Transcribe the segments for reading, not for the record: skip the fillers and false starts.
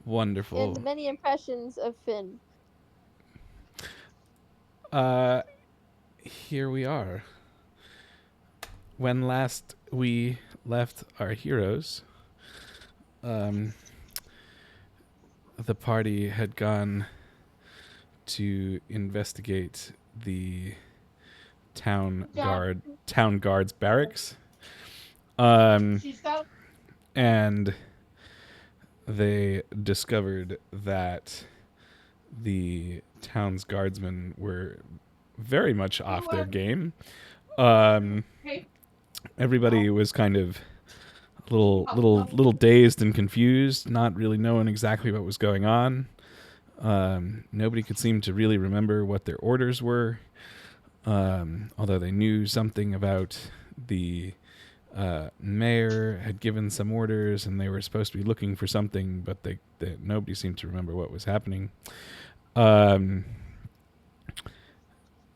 Wonderful. and many impressions of Finn. Uh, Here we are. When last we left our heroes, um, the party had gone to investigate the town guard's barracks, um, and they discovered that the town's guardsmen were very much off their game. Um, Everybody was kind of little dazed and confused, not really knowing exactly what was going on. Nobody could seem to really remember what their orders were, although they knew something about the mayor had given some orders and they were supposed to be looking for something, but nobody seemed to remember what was happening. Um,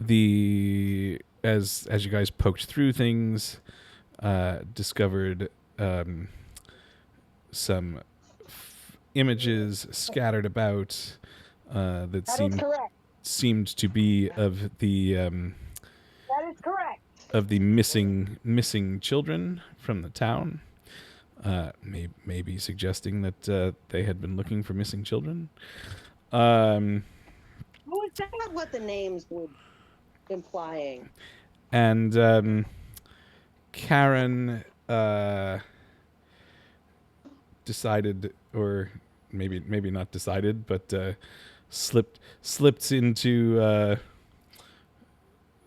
the as you guys poked through things, discovered some images scattered about that seemed to be of the missing children from the town. Maybe suggesting that they had been looking for missing children. Was that what the names were implying? And Karen decided, or maybe not decided, but slipped into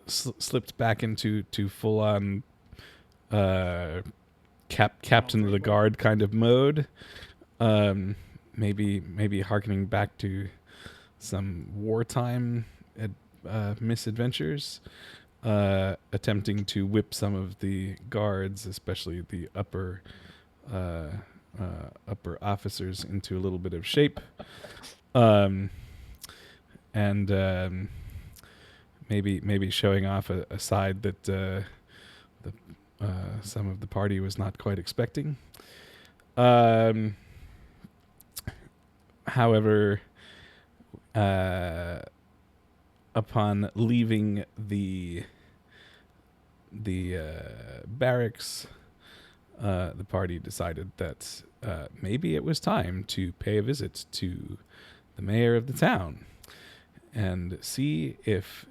slipped back into full on captain of the guard kind of mode. Maybe harkening back to some wartime misadventures, attempting to whip some of the guards, especially the upper officers, into a little bit of shape, and maybe showing off a side that some of the party was not quite expecting. However, upon leaving the barracks, the party decided that maybe it was time to pay a visit to the mayor of the town and see if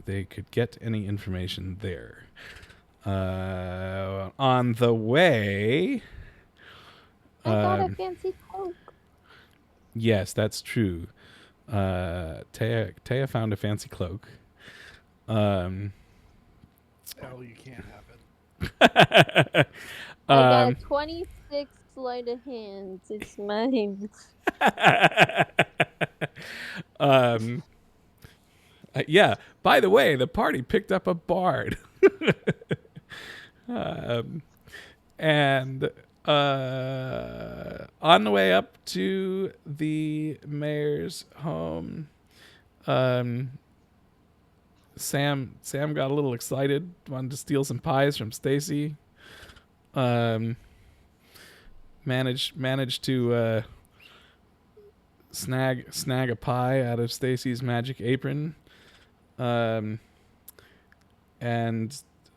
they could get any information there. On the way, I got a fancy cloak. yes, that's true. Taya found a fancy cloak. Oh, you can't have it. I got a 26 sleight of hands. It's mine. Yeah. By the way, the party picked up a bard, and on the way up to the mayor's home, Sam got a little excited, wanted to steal some pies from Stacy. Managed to snag a pie out of Stacy's magic apron, and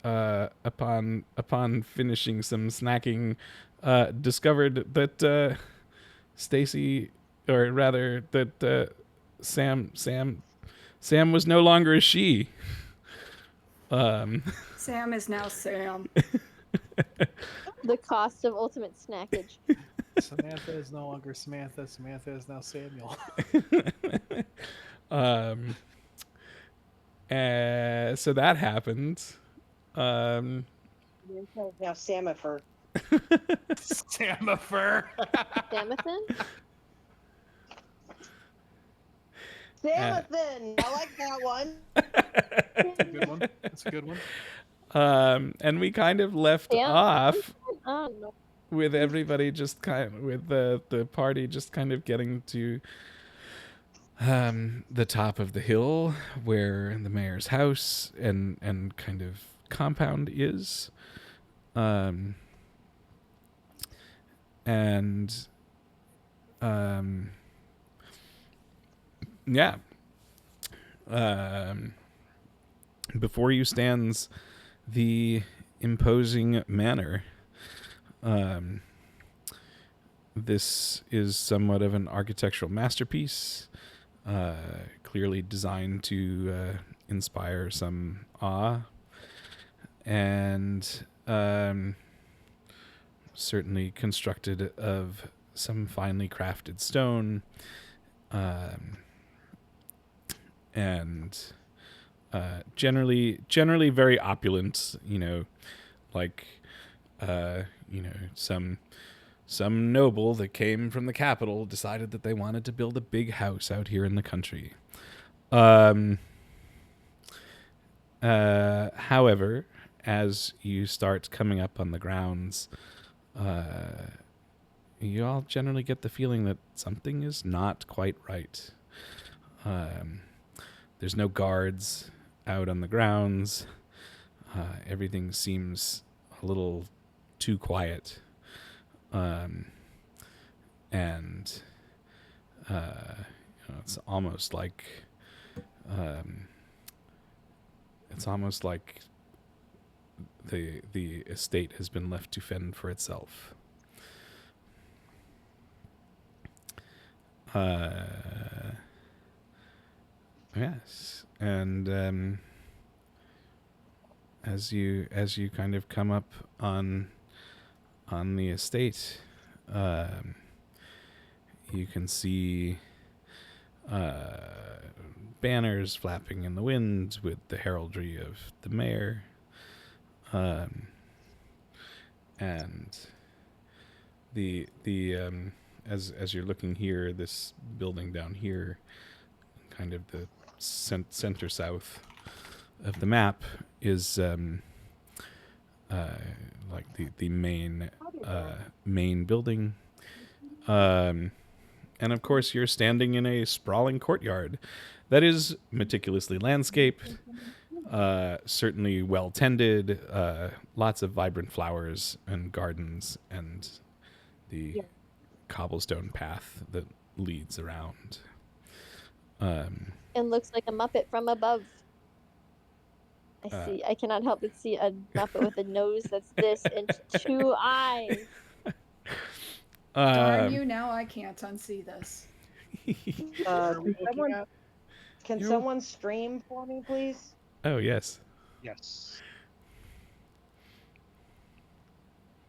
upon finishing some snacking, discovered that Stacy, or rather that Sam was no longer a she. Sam is now Sam. The cost of ultimate snackage. Samantha is no longer Samantha. Samantha is now Samuel. So that happened. Now Samifer. Samifer. Samathan? Samathan! I like that one. That's a good one. That's a good one. And we kind of left Yeah. off Oh, no. with everybody just kind of, with the party just kind of getting to the top of the hill where the mayor's house and kind of compound is. And Yeah. Before you stands the imposing manor. This is somewhat of an architectural masterpiece, clearly designed to inspire some awe, and certainly constructed of some finely crafted stone, and generally very opulent. Like some noble that came from the capital decided that they wanted to build a big house out here in the country. However, as you start coming up on the grounds, you all generally get the feeling that something is not quite right. There's no guards out on the grounds. Everything seems a little too quiet. And it's almost like the estate has been left to fend for itself. Yes, and as you kind of come up on the estate, you can see banners flapping in the wind with the heraldry of the mayor, and the as you're looking here, this building down here, kind of the center south of the map, is like the main building. And of course, you're standing in a sprawling courtyard that is meticulously landscaped, certainly well tended, lots of vibrant flowers and gardens, and the cobblestone path that leads around. It looks like a Muppet from above. I cannot help but see a Muppet with a nose that's this and two eyes. Darn you, now I can't unsee this. Can someone stream for me, please? Oh, yes. Yes.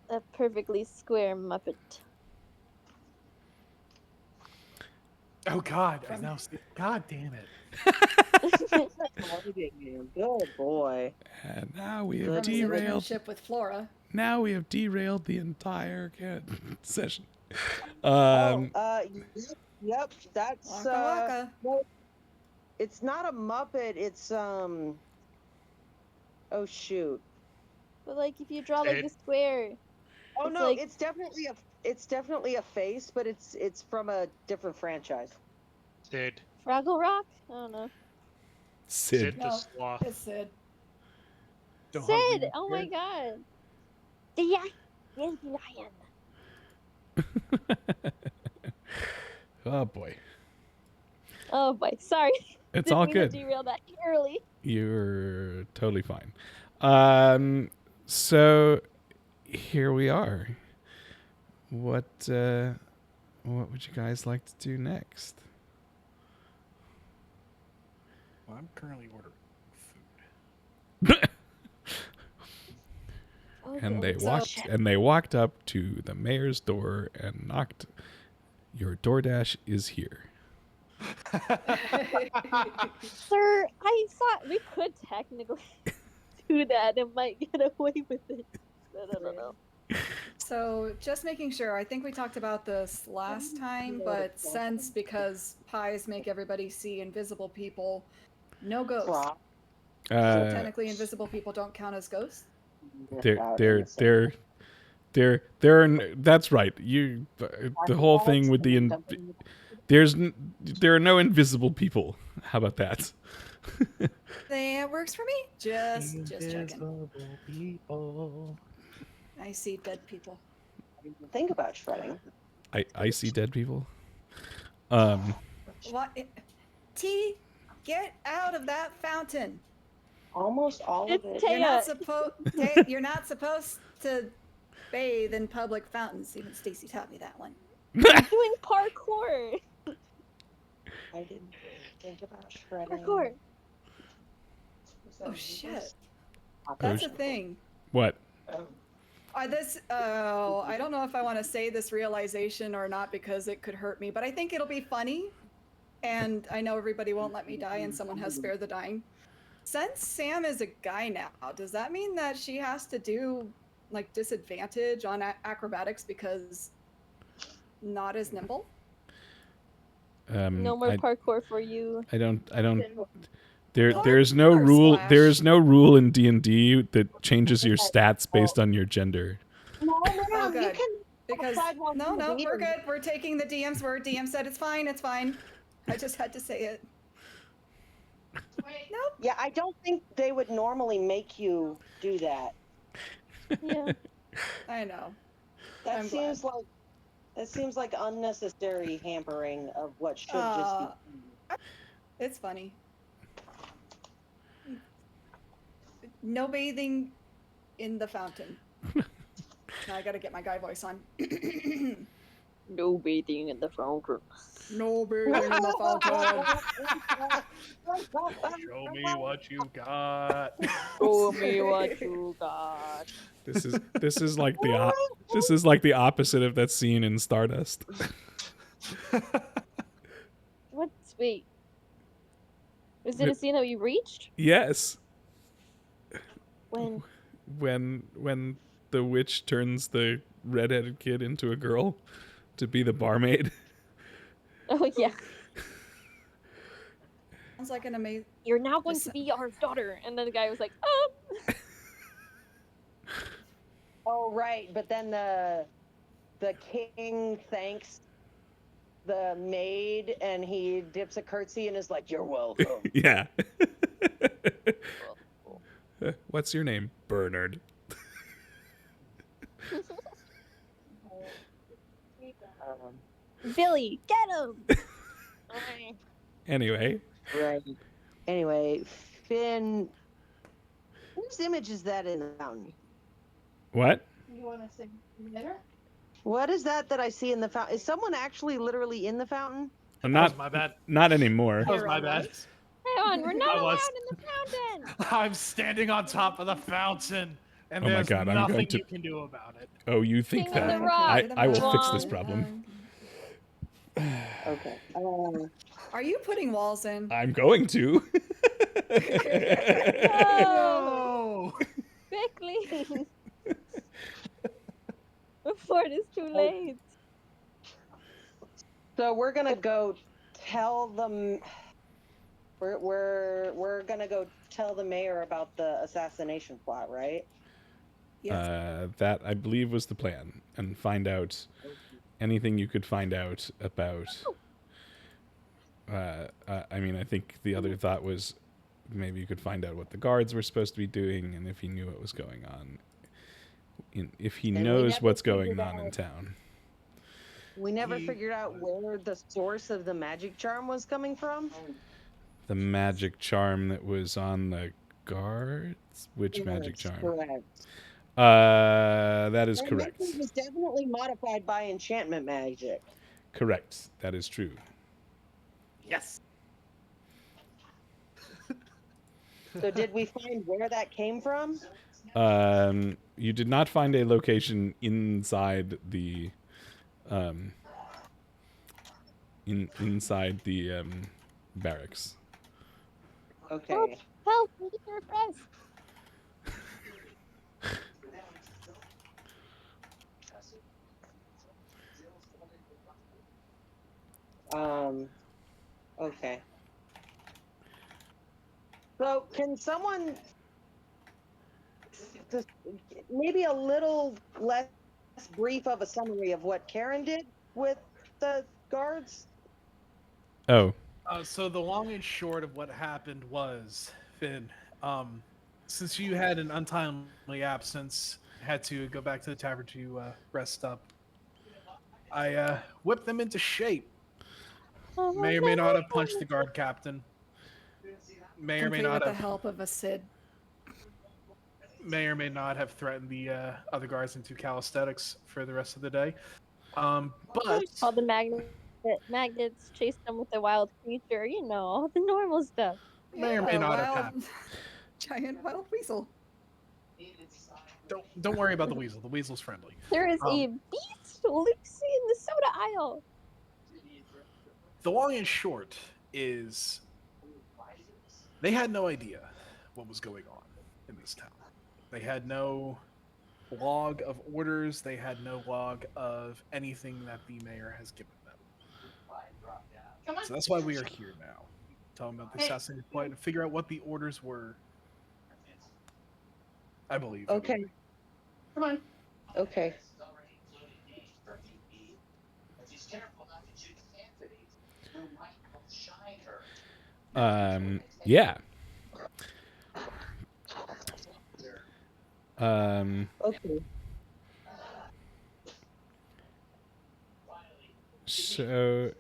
A perfectly square Muppet. Oh God, I now see. God damn it! Good boy. And now we From have his derailed. relationship with Flora. Now we have derailed the entire session. Yep, that's Waka waka. no, it's not a Muppet, it's oh shoot. But like if you draw like a square. Oh it's no, like... it's definitely a face, but it's from a different franchise. Sid. Fraggle Rock? I don't know. Sid. The sloth. It's Sid. Sid! Oh my god. Yeah. Yes, lion. Oh boy. Oh boy. Sorry. It's Didn't all mean good. to derail that early. You're totally fine. So here we are. What would you guys like to do next? Well, I'm currently ordering food. And they walked up to the mayor's door and knocked. Your DoorDash is here. Sir, I thought we could technically do that and might get away with it. I don't know. So, just making sure, I think we talked about this last time, but since because pies make everybody see invisible people, no ghosts. So technically invisible people don't count as ghosts? That's right. The whole thing with there are no invisible people. How about that? That works for me. Just checking. People. I see dead people. Think about shredding. I see dead people. What? T, get out of that fountain. Almost all of It's it. You're not supposed to bathe in public fountains. Even Stacy taught me that one. doing parkour. I didn't think about shredding. Parkour. Oh shit. Oh, That's a thing. What? I don't know if I want to say this realization or not because it could hurt me, but I think it'll be funny. And I know everybody won't let me die and someone has spared the dying. Since Sam is a guy now, does that mean that she has to do like disadvantage on acrobatics because not as nimble? No more parkour for you. I don't. There's no rule. Slash. There's no rule in D&D that changes your stats based on your gender. No, Oh, you good. can Because decide while no, you're we're bleeding. good. We're taking the DM's word. DM said it's fine. It's fine. I just had to say it. Nope. Yeah, I don't think they would normally make you do that. Yeah. I know. That I'm seems like unnecessary hampering of what should just be. It's funny. No bathing in the fountain. Now I gotta get my guy voice on. No bathing in the fountain. No bathing in the fountain. Show me what you got. Show me what you got. This is like the opposite of that scene in Stardust. Wait. Was it a scene that we reached? Yes. When? When the witch turns the redheaded kid into a girl to be the barmaid. Oh yeah. Sounds like an amazing. You're now going to be our daughter. And then the guy was like, Oh right, but then the king thanks the maid and he dips a curtsy and is like, "You're welcome." Yeah. What's your name? Bernard. Billy, get him! Anyway. Right. Anyway, Finn, whose image is that in the fountain? What? You want to sing later? What is that I see in the fountain? Is someone actually literally in the fountain? Well, That was my bad. Not anymore. That was my bad. Hang on, we're not I allowed was- in the fountain! I'm standing on top of the fountain, and Oh my there's God, I'm nothing going to- you can do about it. Oh, you think King of that? the Rock. I will fix this problem. Okay. Are you putting walls in? I'm going to. No! Quickly! Before it is too late. So we're gonna go tell them. We're gonna go tell the mayor about the assassination plot, right? Yes. That I believe was the plan, and find out anything you could find out about. I mean, I think the other thought was maybe you could find out what the guards were supposed to be doing, and if he knew what was going on. If he And we knows never what's going figured on in out- town. We never figured out where the source of the magic charm was coming from. The magic charm that was on the guards? Which magic Yes, charm? Correct. That is And correct. It was definitely modified by enchantment magic. Correct. That is true. Yes. So did we find where that came from? You did not find a location inside the inside the barracks. Okay. Help! We need your friends! Okay. So can someone just maybe a little less brief of a summary of what Karen did with the guards? Oh, So the long and short of what happened was, Finn, since you had an untimely absence, had to go back to the tavern to rest up, I whipped them into shape. May or may not have punched the guard captain. May or may Complete not with the have. help of a Sid. May or may not have threatened the other guards into calisthenics for the rest of the day. But All the magnets chased them with a wild creature, you know, all the normal stuff. may or may not have wild, happened. giant wild weasel. Don't worry about the weasel. The weasel's friendly. There is a beast loose in the soda aisle. The long and short is they had no idea what was going on in this town. They had no log of orders. They had no log of anything that the mayor has given them. So that's why we are here now. Talking about the assassinated point and figure out what the orders were. I believe. Okay. Come on. Okay. Yeah. Okay. So,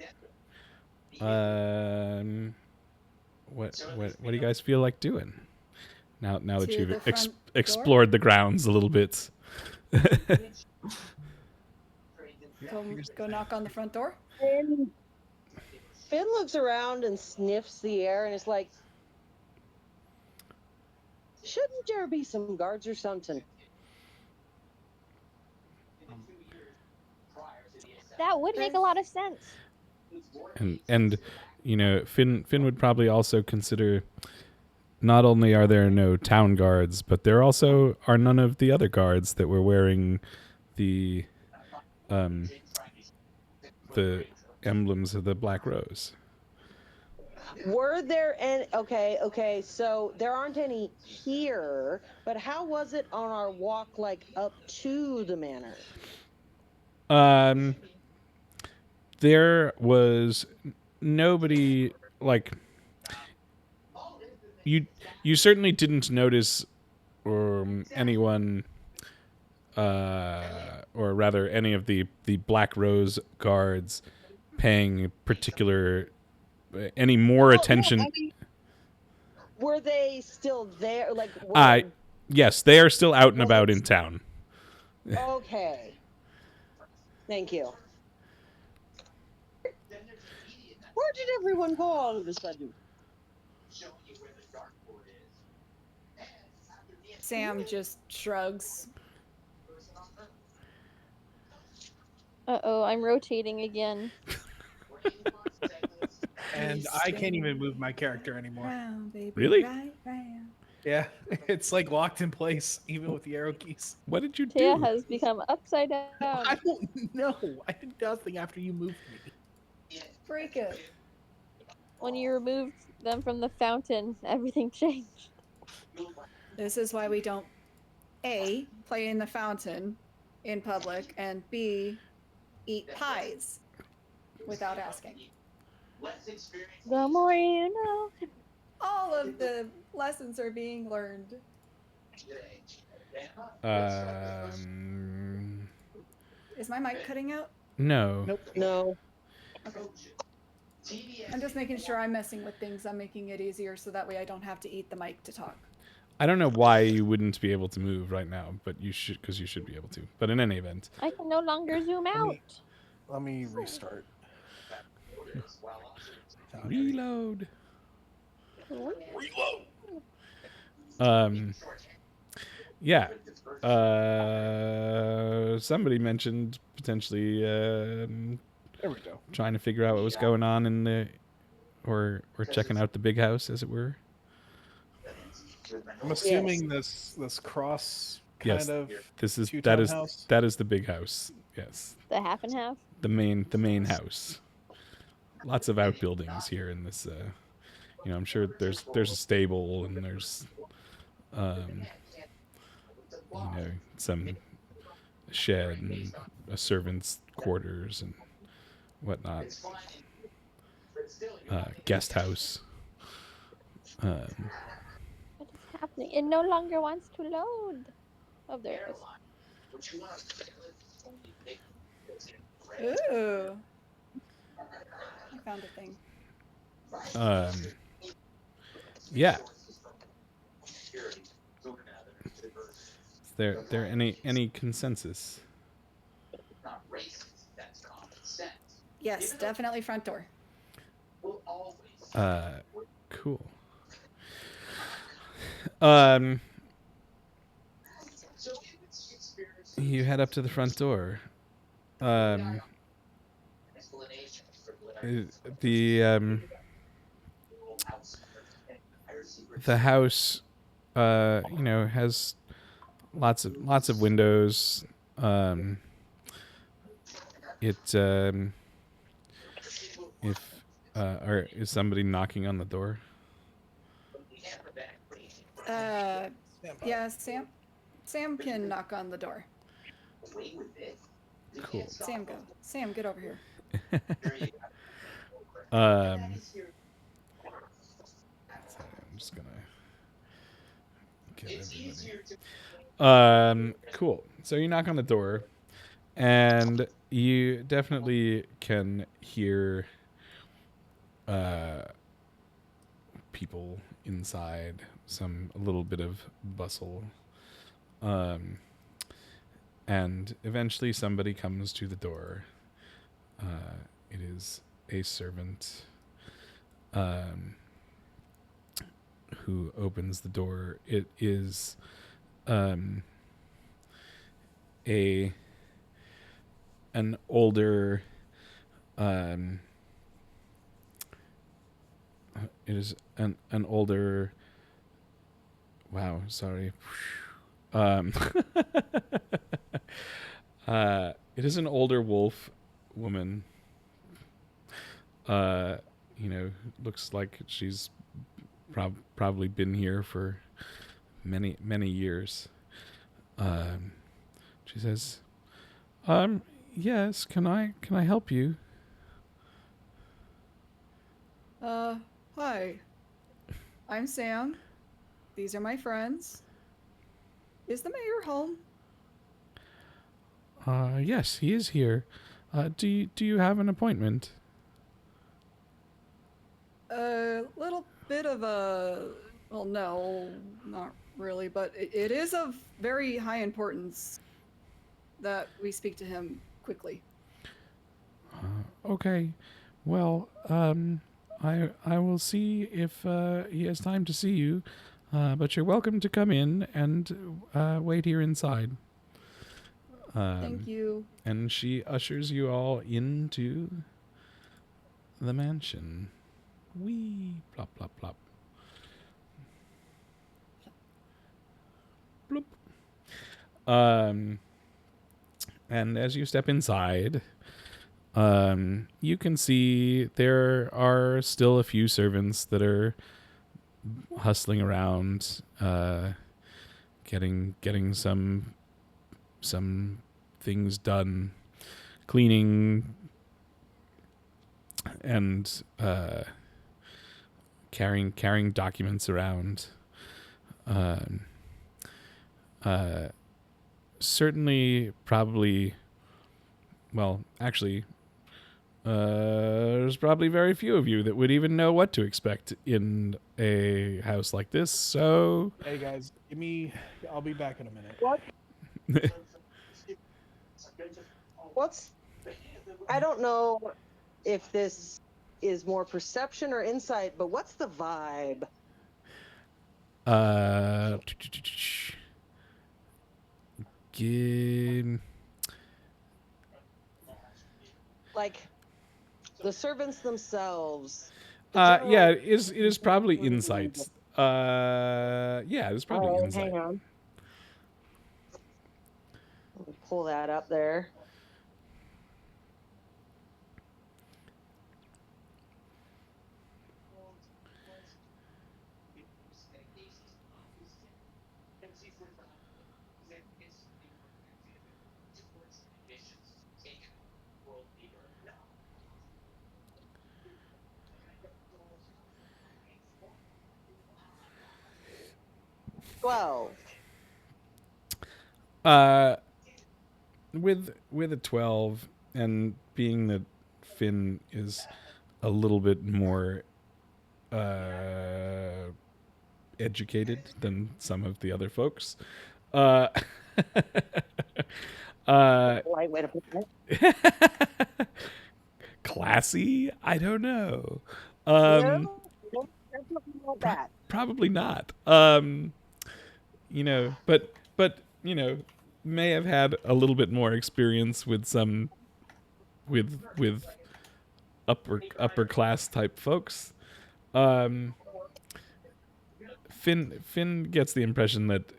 what do you guys feel like doing now that To you've the front door? explored the grounds a little bit? Go knock on the front door. Finn looks around and sniffs the air and is like, shouldn't there be some guards or something? That would make a lot of sense. And you know, Finn would probably also consider, not only are there no town guards, but there also are none of the other guards that were wearing the emblems of the Black Rose. Were there any? Okay, so there aren't any here, but how was it on our walk, like, up to the manor? There was nobody, like, you certainly didn't notice anyone, or rather any of the Black Rose guards paying any more attention. No, I mean, were they still there? Like, yes, they are still out and about in town. Okay. Thank you. Where did everyone go all of a sudden? Sam just shrugs. Uh-oh, I'm rotating again. And I can't even move my character anymore. Round, baby, Really? right round. Yeah, it's like locked in place, even with the arrow keys. What did you Taya do? has become upside down. I don't know. I did nothing after you moved me. Break it. When you removed them from the fountain, everything changed. This is why we don't A, play in the fountain in public, and B, eat pies without asking. The more you know. All of the lessons are being learned. Is my mic cutting out? No. Nope. No. Okay. I'm just making sure I'm messing with things. I'm making it easier so that way I don't have to eat the mic to talk. I don't know why you wouldn't be able to move right now, but you should, because you should be able to. But in any event, I can no longer zoom out. Let me restart. reload. Yeah. Somebody mentioned potentially There we go. trying to figure out what was going on in the, or checking out the big house, as it were. I'm assuming this cross kind Yes, of This is two-town house. that is the big house. Yes, The half and half. the main house. Lots of outbuildings here in this. You know, I'm sure there's a stable and there's, you know, some shed and a servant's quarters and whatnot. Guest house. What is happening? It no longer wants to load. Oh, there it is. Ooh. I found a thing. Yeah. Is there any consensus? Yes, definitely front door. Cool. You head up to the front door. The the house, has lots of windows. It if or is somebody knocking on the door? Yeah, Sam can knock on the door. Cool. Sam, go. Sam, get over here. Sorry, I'm just gonna get everybody. Cool. So you knock on the door, and you definitely can hear people inside. A little bit of bustle. And eventually somebody comes to the door. It is a servant who opens the door. It is an older it is an older wow, sorry. It is an older wolf woman. Looks like she's probably been here for many years. She says, yes, can I help you? Hi. I'm Sam. These are my friends. Is the mayor home? Yes, he is here. Do you have an appointment? A little bit of a... Well, no, not really, but it is of very high importance that we speak to him quickly. Okay. Well, I will see if he has time to see you. But you're welcome to come in and wait here inside. Thank you. And she ushers you all into the mansion. Wee, plop, plop, plop. Bloop. And as you step inside, you can see there are still a few servants that are hustling around, getting some things done, cleaning and carrying documents around. Certainly, probably. Well, actually, there's probably very few of you that would even know what to expect in a house like this. So, Hey guys, I'll be back in a minute. What? I don't know if this is more perception or insight, but what's the vibe? Like the servants themselves. Yeah, it is probably insights. Yeah, it is probably insight. Hang on. Let me pull that up there. With a 12, and being that Finn is a little bit more educated than some of the other folks. Uh, Polite way to put it. classy? I don't know. No, definitely not that. Probably not. But may have had a little bit more experience with some with upper class type folks. Um, Finn gets the impression that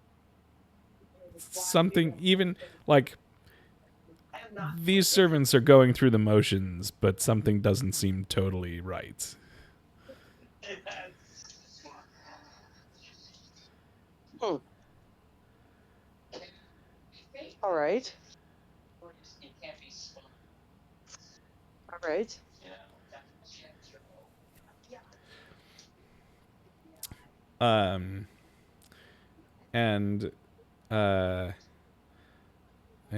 something, even like, these servants are going through the motions, but something doesn't seem totally right. Hmm. All right. All right. And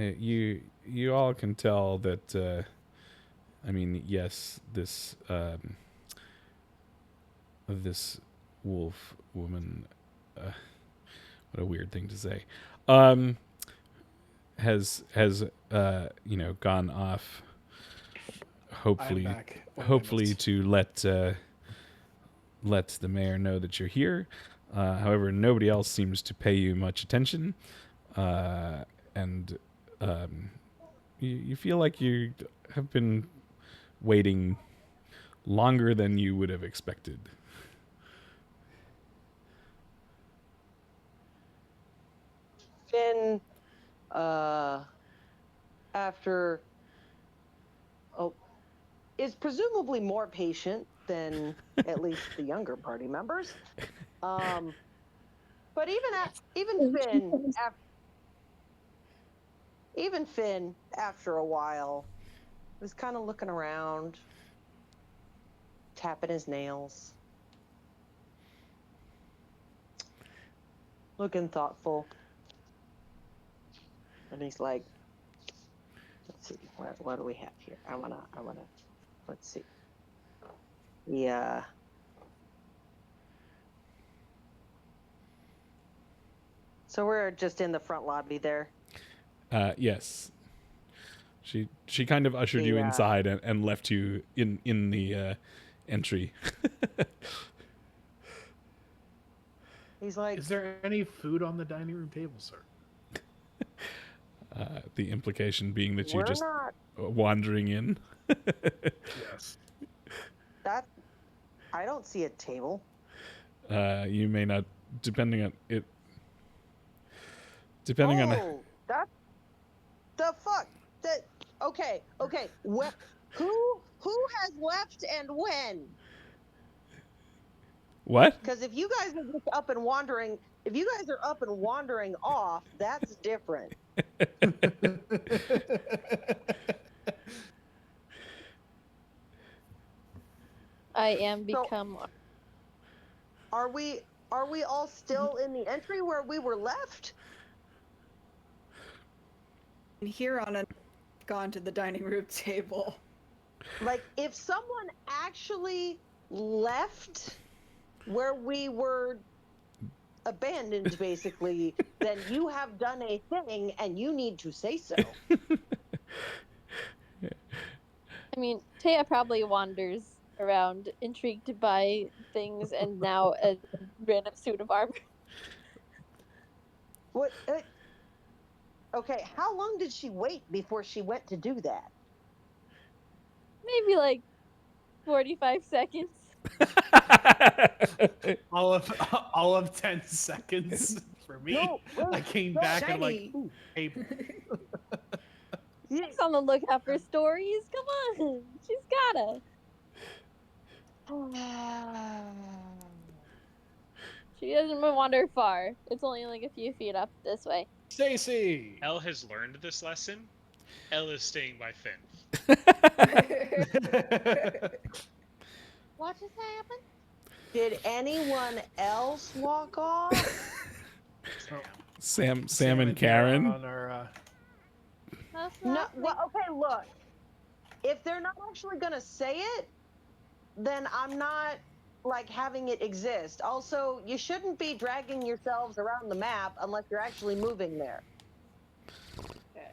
you all can tell that. I mean, yes, this wolf woman. What a weird thing to say. Has gone off. Hopefully, I'm back. hopefully to let the mayor know that you're here. However, nobody else seems to pay you much attention, and you feel like you have been waiting longer than you would have expected. Finn, after, is presumably more patient than at least the younger party members. But even Finn, after a while, was kind of looking around, tapping his nails, looking thoughtful. And he's like, let's see, what do we have here? I wanna, let's see. Yeah. So we're just in the front lobby there. Yes. She kind of ushered you inside and left you in the entry. He's like, is there any food on the dining room table, sir? The implication being that you're we're just not. wandering in. Yes. That I don't see a table. You may not, depending on it. Depending on. That the fuck. That okay. Who has left and when? What? Because if you guys are just up and wandering, off, that's different. I am become. Are we all still in the entry where we were left? Here on a gone to the dining room table. Like, if someone actually left where we were abandoned, basically, then you have done a thing and you need to say so. I mean, Taya probably wanders around, intrigued by things, and now a random suit of armor. What? Okay, how long did she wait before she went to do that? Maybe like 45 seconds. all of 10 seconds for me. No, I came back and like, Shiny. ooh, hey. She's on the lookout for stories. Come on, she's gotta. She doesn't wander far. It's only like a few feet up this way. Stacy. Elle has learned this lesson. Elle is staying by Finn. What just happened? Did anyone else walk off? Sam and Karen. That's No. not Well, okay. Look, if they're not actually gonna say it, then I'm not like having it exist. Also, you shouldn't be dragging yourselves around the map unless you're actually moving there. Okay.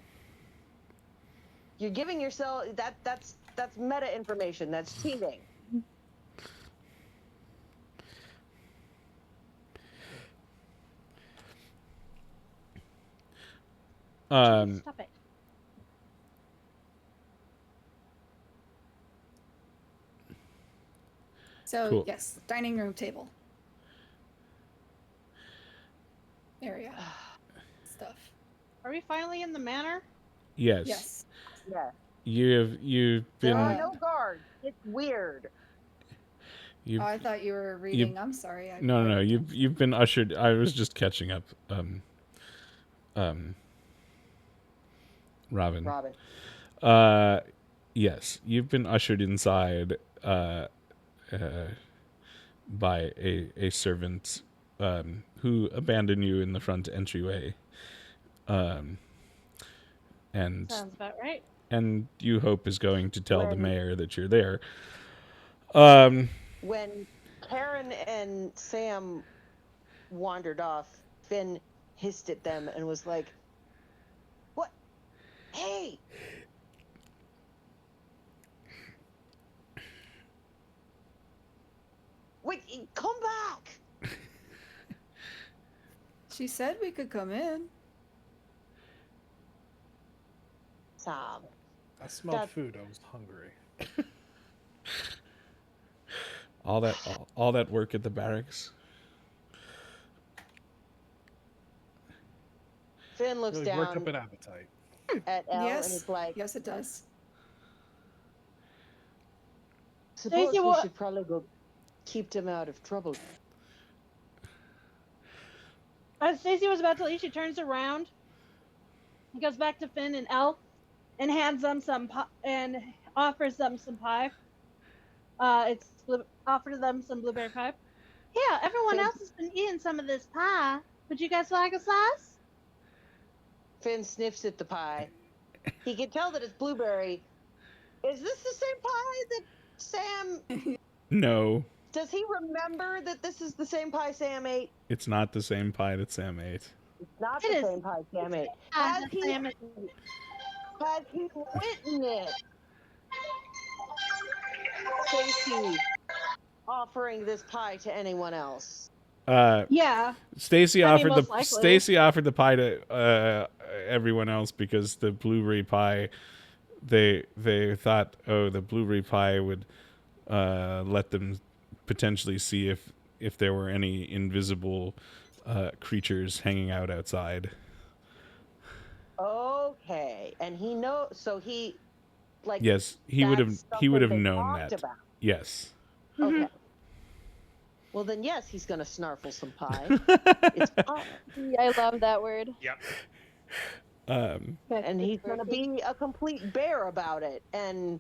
You're giving yourself that's meta information. That's cheating. Stop it. So Cool. yes, dining room table area stuff. Are we finally in the manor? Yes. Yes. Yeah. You've There been are no guards. It's weird. you've Oh, I thought you were reading. I'm sorry. no. You've been ushered. I was just catching up. Robin. Yes, you've been ushered inside by a servant who abandoned you in the front entryway. And Sounds about right. and you hope is going to tell the When- mayor that you're there. When Karen and Sam wandered off, Finn hissed at them and was like, "What? Hey!" Wait, come back! She said we could come in. Sam. I smelled That- food. I was hungry. All that work at the barracks. Finn looks Really work down up an appetite. at Elle Yes. and is like, Yes, it does. "Suppose Stacey, we what- should probably go keep them out of trouble." As Stacey was about to leave, she turns around, goes back to Finn and Elle, and hands them some and offers them some pie. Offered them some blueberry pie. Yeah, everyone Finn- else has been eating some of this pie. Would you guys like a slice? Finn sniffs at the pie. He can tell that it's blueberry. Is this the same pie that Sam... No, Does he remember that this is the same pie Sam ate? it's not the same pie that Sam ate. It's not It the is. same pie Sam ate. Pie Has that he, Sam has he witnessed Stacey offering this pie to anyone else? Yeah. Stacy I mean, offered most the likely. Stacy offered the pie to everyone else because the blueberry pie. They thought, oh, the blueberry pie would let them potentially see if there were any invisible creatures hanging out outside. Okay, and he knows. So he, like, Yes, he would have. that's He would have something they known talked that. about. Yes. Mm-hmm. Okay. Well, then yes, he's gonna snarfle some pie. It's pie, I love that word. Yep. and he's gonna be a complete bear about it, and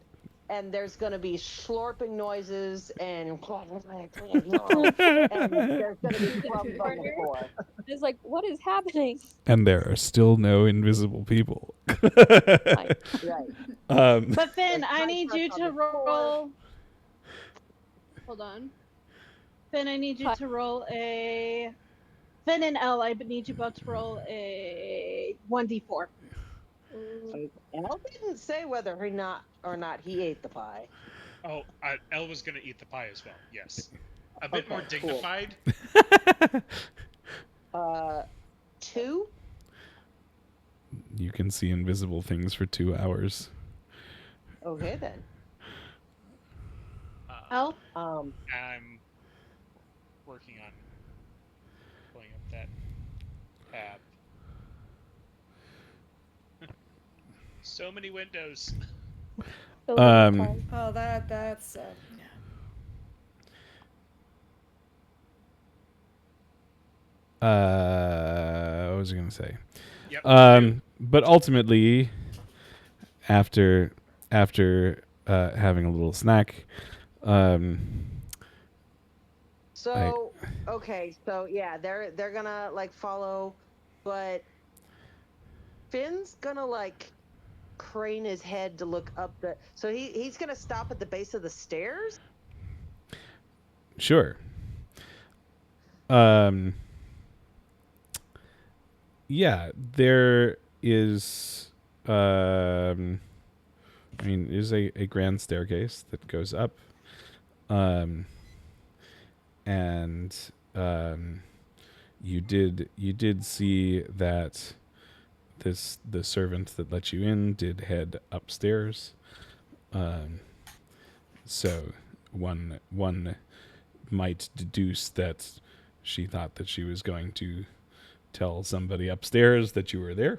there's gonna be slurping noises, and there's gonna be crumbs on the floor. It's like, what is happening? And there are still no invisible people. Right. But Finn, I There's need pie you crust to on the floor. roll. Hold on. Finn, I need you to roll a. Finn and Elle, I need you both to roll a 1d4. Elle didn't say whether or not he ate the pie. Oh, Elle was gonna eat the pie as well. Yes. A bit Okay, more cool. dignified. 2. You can see invisible things for 2 hours. Okay then. Elle? Um, I'm working on pulling up that tab. So many windows. Oh, that's. What was I going to say? Yep. But ultimately, after having a little snack, so okay, so yeah, they're gonna like follow, but Finn's gonna like crane his head to look up the. So he's gonna stop at the base of the stairs. Sure. Yeah, there is. I mean, there's a grand staircase that goes up, and you did see that the servant that let you in did head upstairs. So one might deduce that she thought that she was going to tell somebody upstairs that you were there.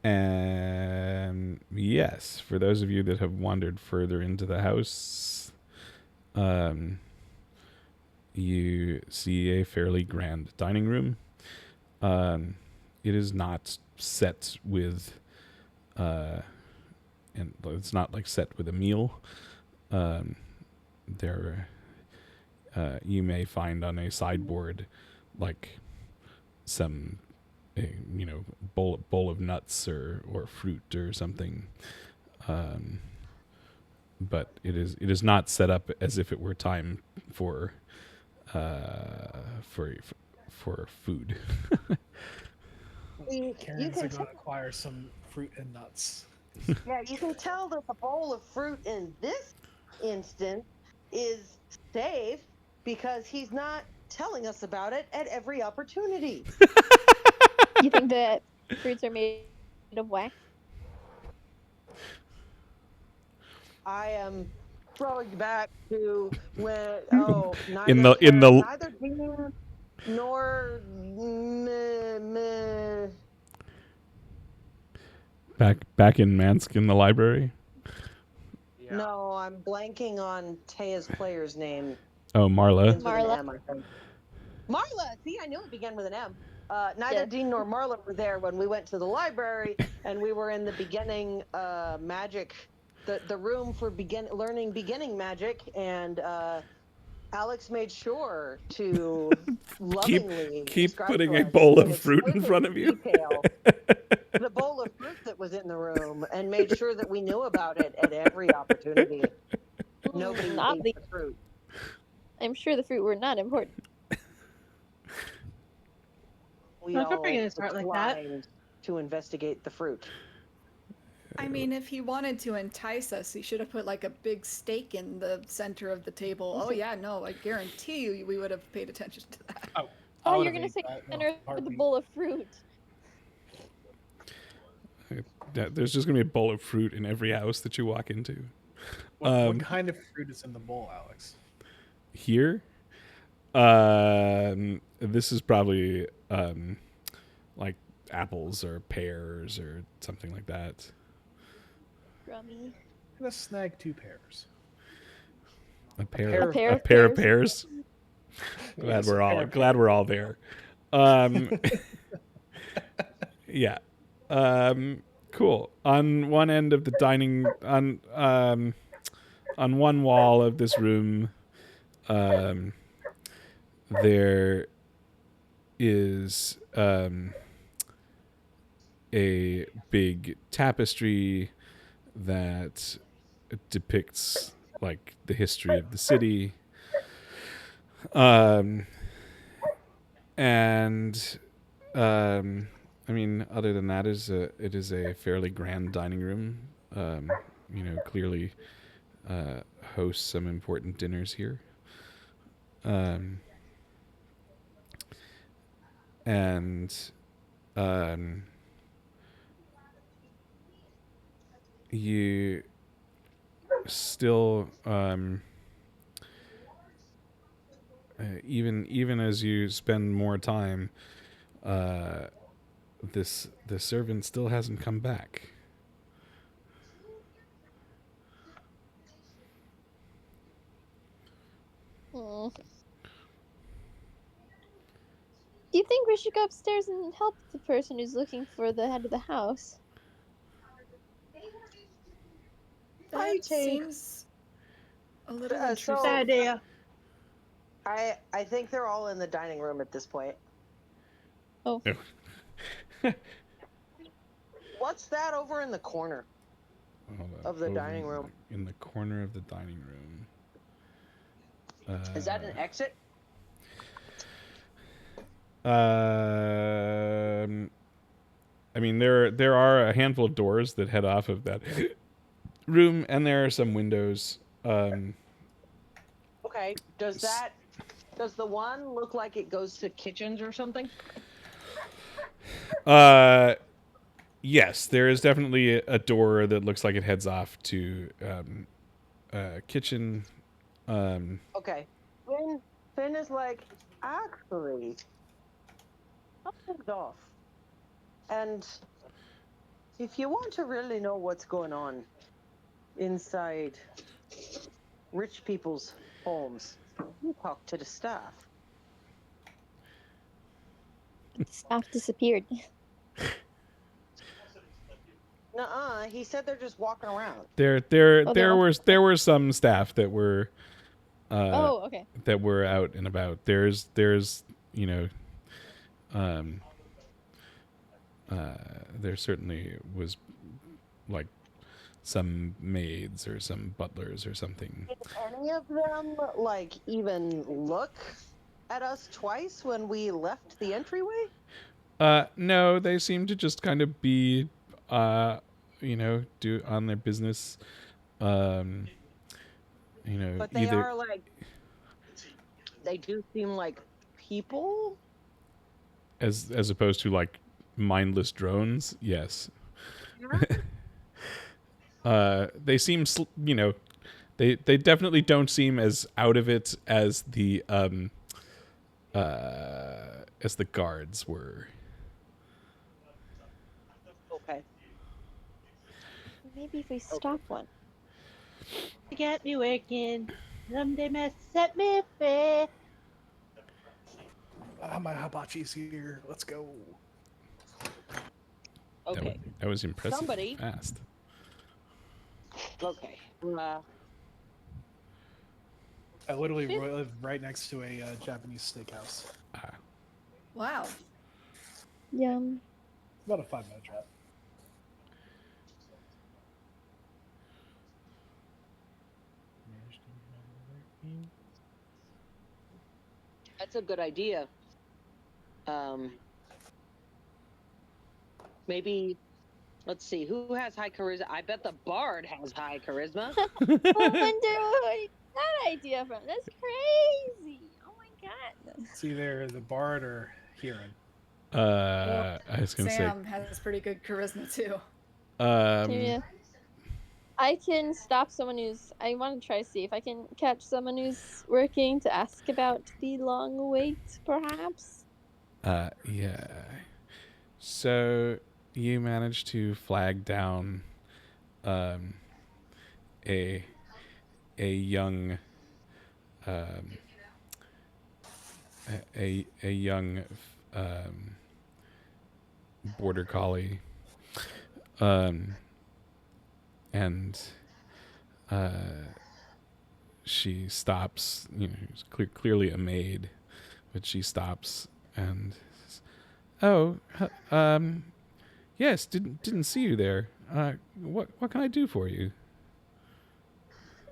And yes, for those of you that have wandered further into the house, you see a fairly grand dining room. It is not set with, and it's not like set with a meal. There, you may find on a sideboard, like some, bowl of nuts or fruit or something. But it is not set up as if it were time for food. Karen's going to acquire some fruit and nuts. Yeah, you can tell that the bowl of fruit in this instance is safe because he's not telling us about it at every opportunity. You think that fruits are made of wax? I am throwing back to when In neither neither Dean nor back in Mansk in the library. Yeah. no, I'm blanking on Taya's player's name. Oh, Marla. Begins with an M, I think. Marla. See, I knew it began with an M. Neither Yes. Dean nor Marla were there when we went to the library, and we were in the beginning magic, the room for learning beginning magic, and Alex made sure to lovingly keep describe putting to a us bowl in of fruit in exquisite front of you. detail the bowl of fruit that was in the room, and made sure that we knew about it at every opportunity. Nobody ate the fruit. I'm sure the fruit were not important. We Well, if we're all gonna start like that. declined to investigate the fruit. I mean, if he wanted to entice us, he should have put like a big steak in the center of the table. Oh yeah, no, I guarantee you we would have paid attention to that. Oh, Oh, you're gonna say center with a bowl of fruit. There's just gonna be a bowl of fruit in every house that you walk into. What kind of fruit is in the bowl, Alex? Here, this is probably like apples or pears or something like that. Rummy. I'm gonna snag 2 pears. A pair pears. of pears. Glad we're all there. Yeah. Cool. On one end of the dining on one wall of this room, there is a big tapestry that depicts like the history of the city. I mean, other than that, it is a fairly grand dining room. Clearly hosts some important dinners here. You still even as you spend more time, the servant still hasn't come back. Do you think we should go upstairs and help the person who's looking for the head of the house? That seems a little intrusive. Bad idea. I think they're all in the dining room at this point. Oh. What's that over in the corner? Hold on, of the over dining room. in the corner of the dining room. Is that an exit? I mean, there are a handful of doors that head off of that room, and there are some windows. Okay. Does the one look like it goes to kitchens or something? Yes, there is definitely a door that looks like it heads off to kitchen. Okay. Finn is like, actually, something's off. And if you want to really know what's going on inside rich people's homes, you talk to the staff. The staff disappeared. Nuh-uh. He said they're just walking around. There were some staff that were okay. that were out and about. There's you know there certainly was like some maids or some butlers or something. Did any of them like even look at us twice when we left the entryway? No, they seem to just kind of be do on their business. But they either are like, they do seem like people. as opposed to like mindless drones. Yes. They seem they definitely don't seem as out of it as the guards were. Okay. Maybe if we stop one. Get me working. Someday mess set me free. My hibachi's here. Let's go. Okay. That was impressive. Somebody- Fast. Okay. I literally live right next to a Japanese steakhouse. Wow. Yum. About a 5-minute drive. That's a good idea. Maybe, let's see, who has high charisma? I bet the bard has high charisma. I wonder where he got that idea from. That's crazy. Oh my god. It's either the bard or Kieran. I was gonna Sam has pretty good charisma too. say. Yeah. I can stop someone who's. I want to try to see if I can catch someone who's working to ask about the long wait, perhaps. Yeah. So you managed to flag down a young a young border collie, and she stops. It's clearly a maid, but she stops and says, "Oh, yes, didn't see you there. What can I do for you?"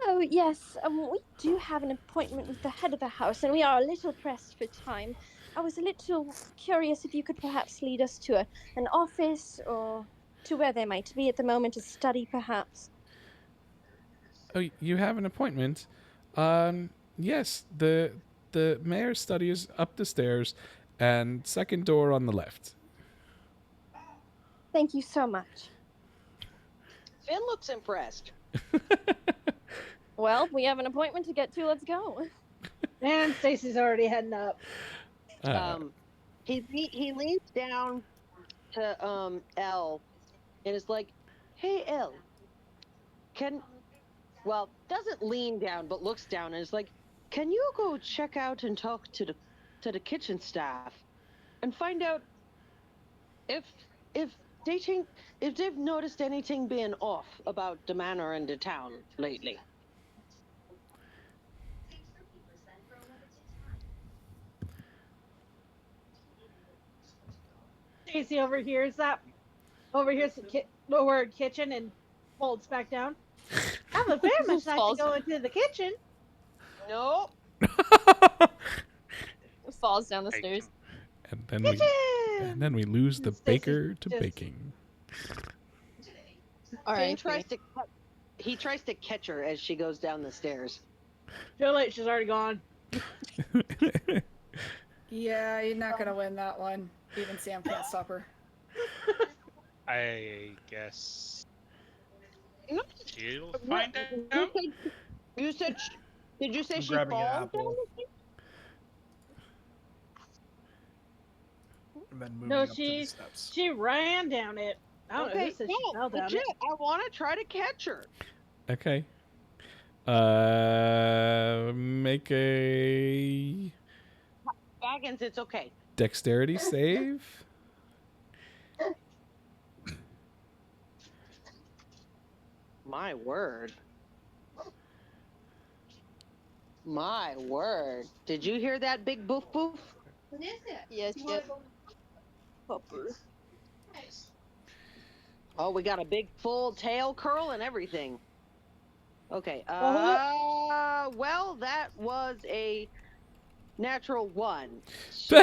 Oh yes, we do have an appointment with the head of the house, and we are a little pressed for time. I was a little curious if you could perhaps lead us to an office or to where they might be at the moment, a study perhaps. Oh, you have an appointment? Yes, the mayor's study is up the stairs, and second door on the left. Thank you so much. Finn looks impressed. Well, we have an appointment to get to. Let's go. And Stacy's already heading up. He leans down to Elle and is like, "Hey Elle, doesn't lean down but looks down and is like, can you go check out and talk to the kitchen staff and find out if they've noticed anything being off about the manor and the town lately?" Stacy overhears the word kitchen and folds back down. I would very much like to Falls. go into the kitchen. Nope. Falls down the I stairs. And then Kitchen. we lose the Stacy baker to just- baking. Finn Alright. he tries to catch her as she goes down the stairs. Too late. She's already gone. Yeah, you're not gonna win that one. Even Sam can't stop her. I guess No, she'll find out. You said, did you say I'm she grabbing an falls down apple. the stairs? And then moving No, up to the steps. she ran down it. I don't know Okay, who said she fell down legit. it. I want to try to catch her. Okay. Make a Baggins, it's okay. dexterity save. My word. My word. Did you hear that big boof boof? Yes, yes. Oh, we got a big full tail curl and everything. Okay. Well, that was a natural 1. So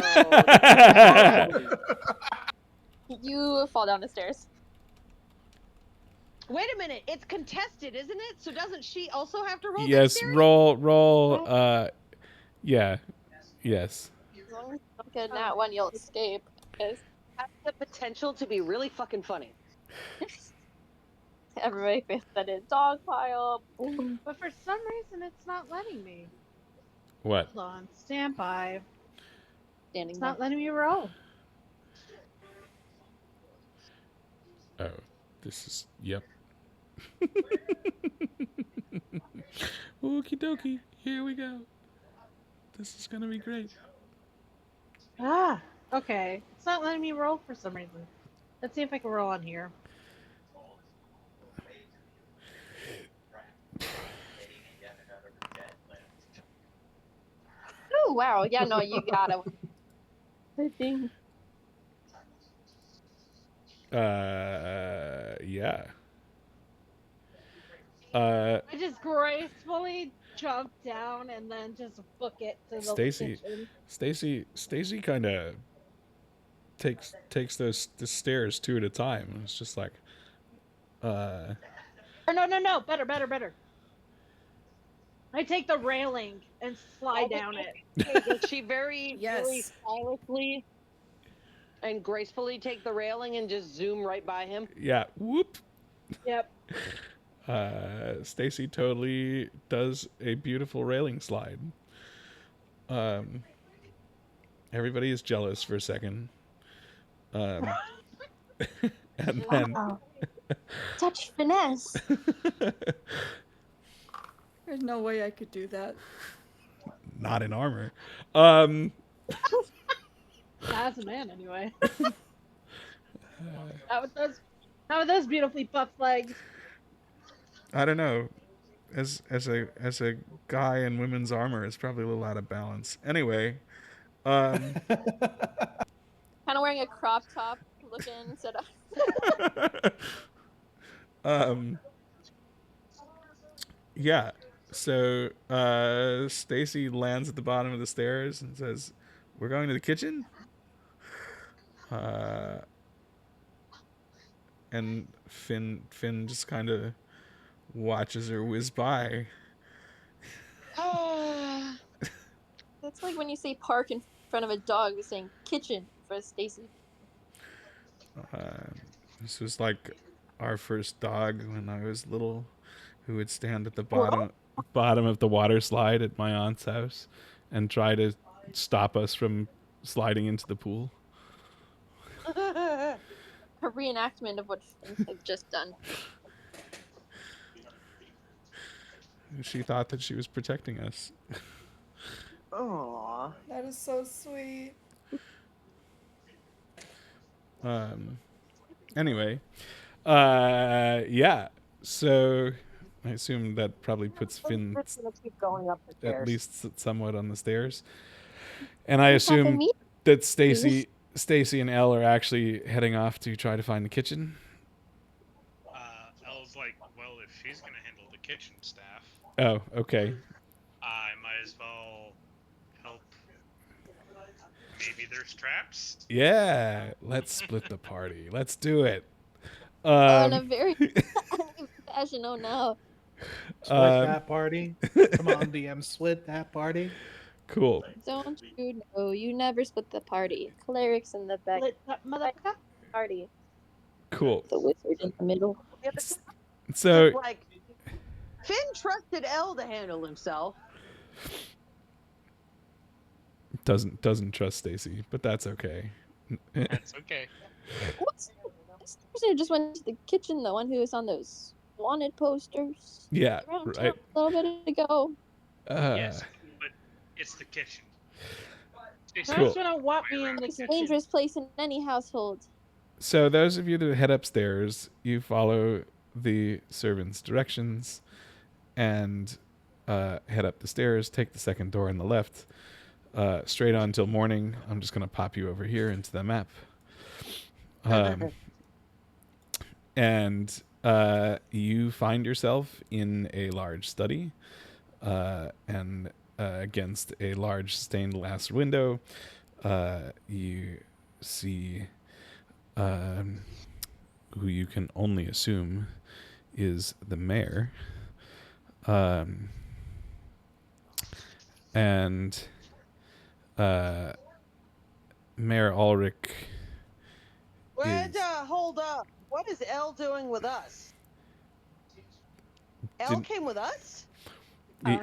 You fall down the stairs. wait a minute. It's contested, isn't it? So doesn't she also have to roll Yes, dexterity? roll. Yeah. Yes. As long as you don't get that one, you'll escape. Because Has the potential to be really fucking funny. everybody thinks that it's dog pile. But for some reason, it's not letting me. What? Hold on. Stand by. Standing It's by. not letting me roll. Oh, this is yep. Okie dokie. Here we go. This is gonna be great. Ah, okay. It's not letting me roll for some reason. Let's see if I can roll on here. Oh, wow. Yeah, no, you gotta. I think. Yeah. I just gracefully jump down and then just book it to the Stacy. kitchen. Stacy kind of takes the stairs 2 at a time. It's just like, Or no. Better. I take the railing and slide down it. Does she very, Yes. very silently and gracefully take the railing and just zoom right by him? yeah, whoop. Yep. Stacy totally does a beautiful railing slide. Everybody is jealous for a second. And then Such finesse. There's no way I could do that. not in armor. As a man, anyway. Not with those beautifully buff legs. I don't know. As a guy in women's armor, it's probably a little out of balance. Anyway, Kind of wearing a crop top looking instead of. yeah. So Stacy lands at the bottom of the stairs and says, "We're going to the kitchen." And Finn just kind of watches her whiz by. It's like when you say park in front of a dog, you're saying kitchen for Stacy. This was like our first dog when I was little, who would stand at the bottom of the water slide at my aunt's house and try to stop us from sliding into the pool. A reenactment of what Finn had just done. She thought that she was protecting us. Aww. That is so sweet. Anyway, yeah. So I assume that probably puts Finn Let's keep going up the stairs. at least somewhat on the stairs. And I assume that Stacy and Elle are actually heading off to try to find the kitchen. Elle Elle's like, well, if she's gonna handle the kitchen staff, Oh, okay. I might as well help. Maybe there's traps. Yeah, let's split the party. Let's do it. In a very fashion. Oh no. Split that party. Come on, DM, split that party. Cool. Don't you know? You never split the party. Clerics in the back. Split that motherfucker. Party. Cool. The wizard in the middle. Yeah, but So it's like Finn trusted Elle to handle himself. doesn't trust Stacy, but that's okay. That's okay. What's this person who just went to the kitchen? The one who was on those wanted posters. Yeah, Around right. town a little bit ago. Yes, but it's the kitchen. First Cool. one don't want me in the It's a kitchen. dangerous place in any household. So those of you that head upstairs, you follow the servant's directions and head up the stairs, take the second door on the left, straight on till morning. I'm just going to pop you over here into the map. And you find yourself in a large study and against a large stained glass window. You see who you can only assume is the mayor. And Mayor Ulrich Wait, hold up. What is Elle doing with us? Elle Didn't- came with us?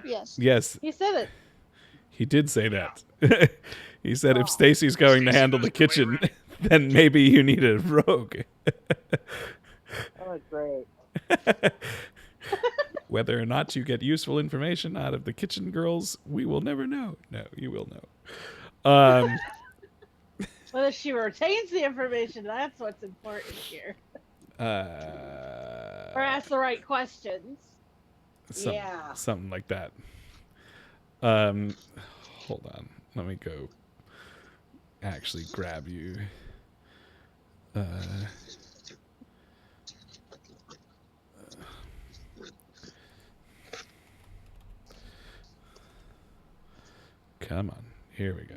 Yes. Yes, He said it. he did say that. He said if Oh. Stacy's going to Stacy handle the knows the way kitchen, around. then maybe you need a rogue. Oh, great. Whether or not you get useful information out of the kitchen girls, we will never know. No, you will know. Whether she retains the information, that's what's important here. Or ask the right questions. Yeah. Something like that. Hold on. Let me go actually grab you. Come on. Here we go.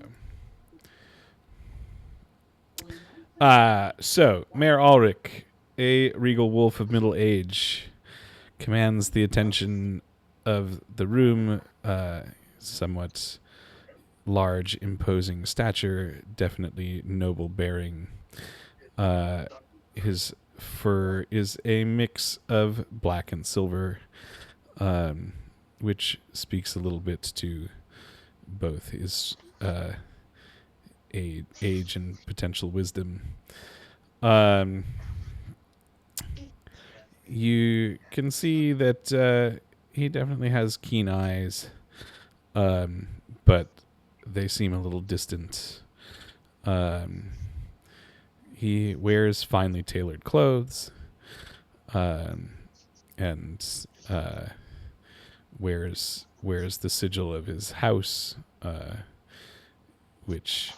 So, Mayor Ulrich, a regal wolf of middle age, commands the attention of the room, somewhat large, imposing stature, definitely noble bearing. His fur is a mix of black and silver, which speaks a little bit to both his age and potential wisdom. You can see that he definitely has keen eyes, but they seem a little distant. He wears finely tailored clothes, and wears the sigil of his house, which,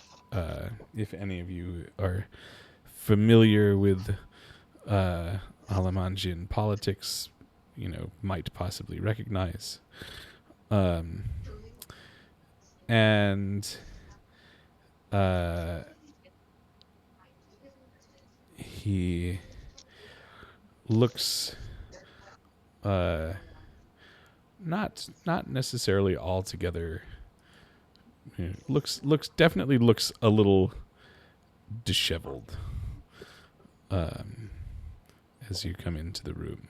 if any of you are familiar with Alamangian politics, might possibly recognize. And he looks not necessarily altogether, definitely looks a little disheveled as you come into the room.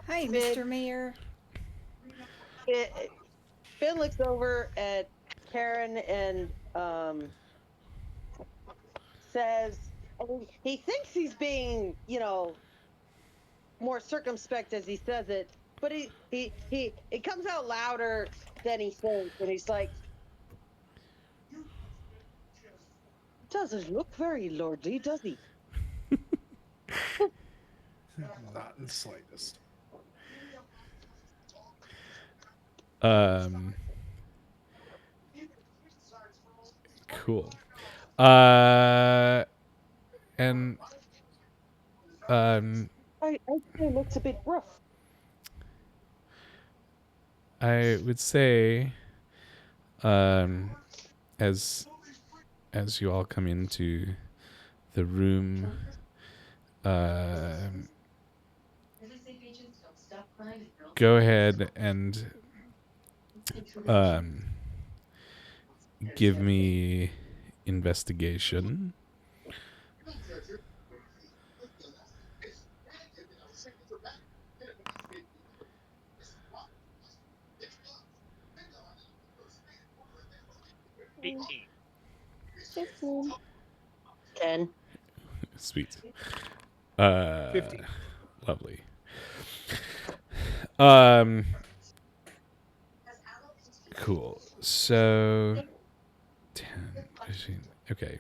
Hi, Mr. Mayor. Finn looks over at Karen and says, and he thinks he's being, more circumspect as he says it, but it comes out louder than he thinks, and he's like, doesn't look very lordly, does he? Not in the slightest. Cool. And I say it looks a bit rough. I would say, as you all come into the room, go ahead and give me investigation. $18. 15. 10. Sweet. 15. Lovely. Cool. So 10, 15. Okay.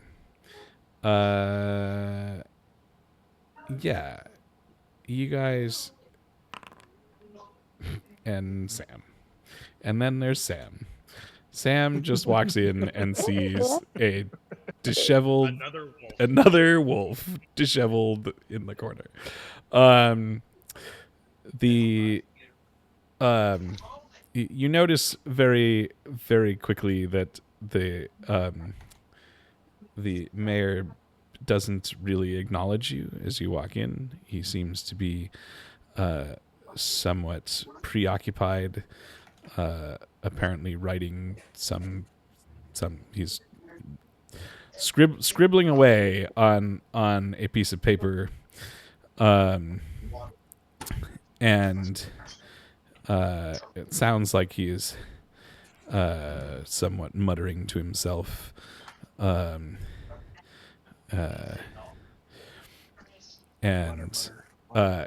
Yeah. You guys and Sam. And then there's Sam. Sam just walks in and sees a disheveled Another wolf. wolf disheveled in the corner. The you notice very, very quickly that the mayor doesn't really acknowledge you as you walk in. He seems to be somewhat preoccupied, apparently writing some he's scribbling away on a piece of paper, and it sounds like he is somewhat muttering to himself. And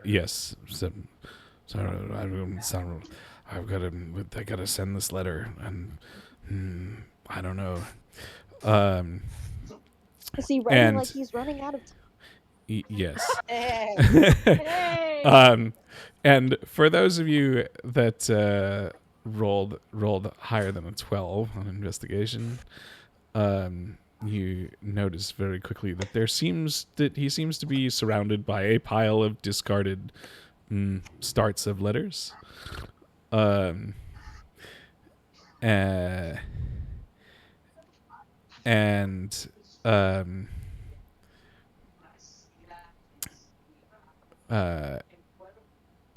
yes, so I gotta send this letter, and I don't know. Is he running And like he's running out of time? Yes. Hey! And for those of you that rolled higher than a 12 on investigation, you notice very quickly that he seems to be surrounded by a pile of discarded starts of letters. And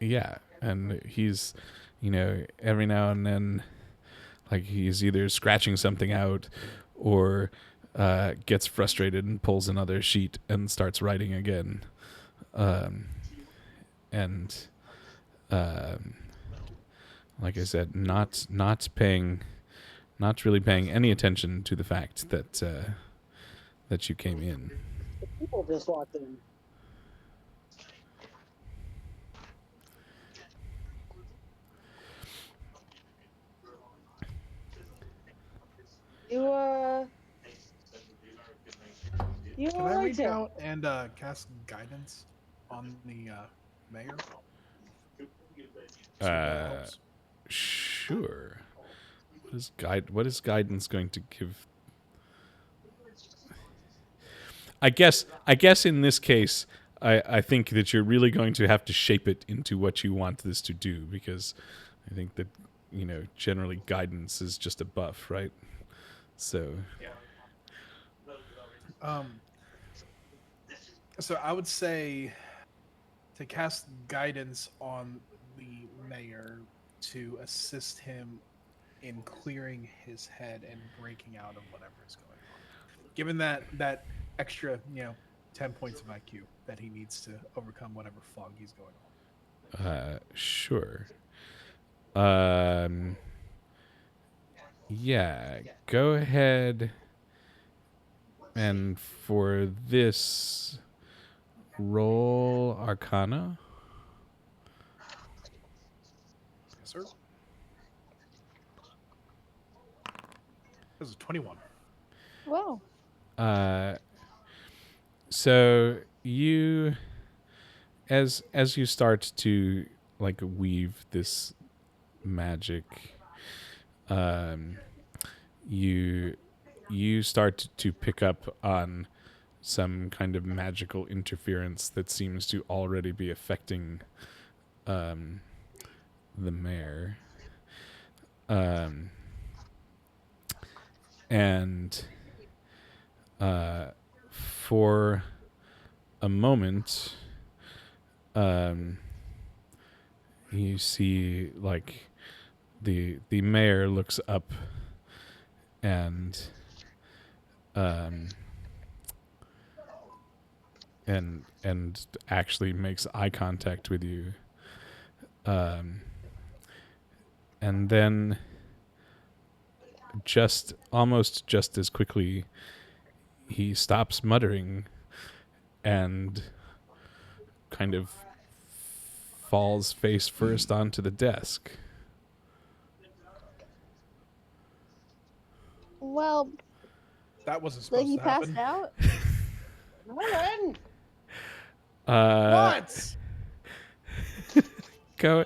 yeah, and he's, every now and then, like, he's either scratching something out or gets frustrated and pulls another sheet and starts writing again. And like I said, not really paying any attention to the fact that that you came in. People just walked in. Can I reach out and cast guidance on the mayor? Sure. What is guidance going to give? I guess in this case, I think that you're really going to have to shape it into what you want this to do, because I think that, generally guidance is just a buff, right? So so I would say to cast guidance on the mayor to assist him in clearing his head and breaking out of whatever is going on. Given that extra, 10 points of IQ that he needs to overcome whatever fog he's going on. Sure. Yeah, go ahead. And for this, roll Arcana. Yes, sir. This is 21. Wow. So you, as you start to weave this magic, you you start to pick up on some kind of magical interference that seems to already be affecting the mayor. And for a moment, you see like the mayor looks up and and actually makes eye contact with you, and then almost just as quickly he stops muttering and kind of falls face first onto the desk. Well, That wasn't like supposed he to passed happen. out. Run! What? Go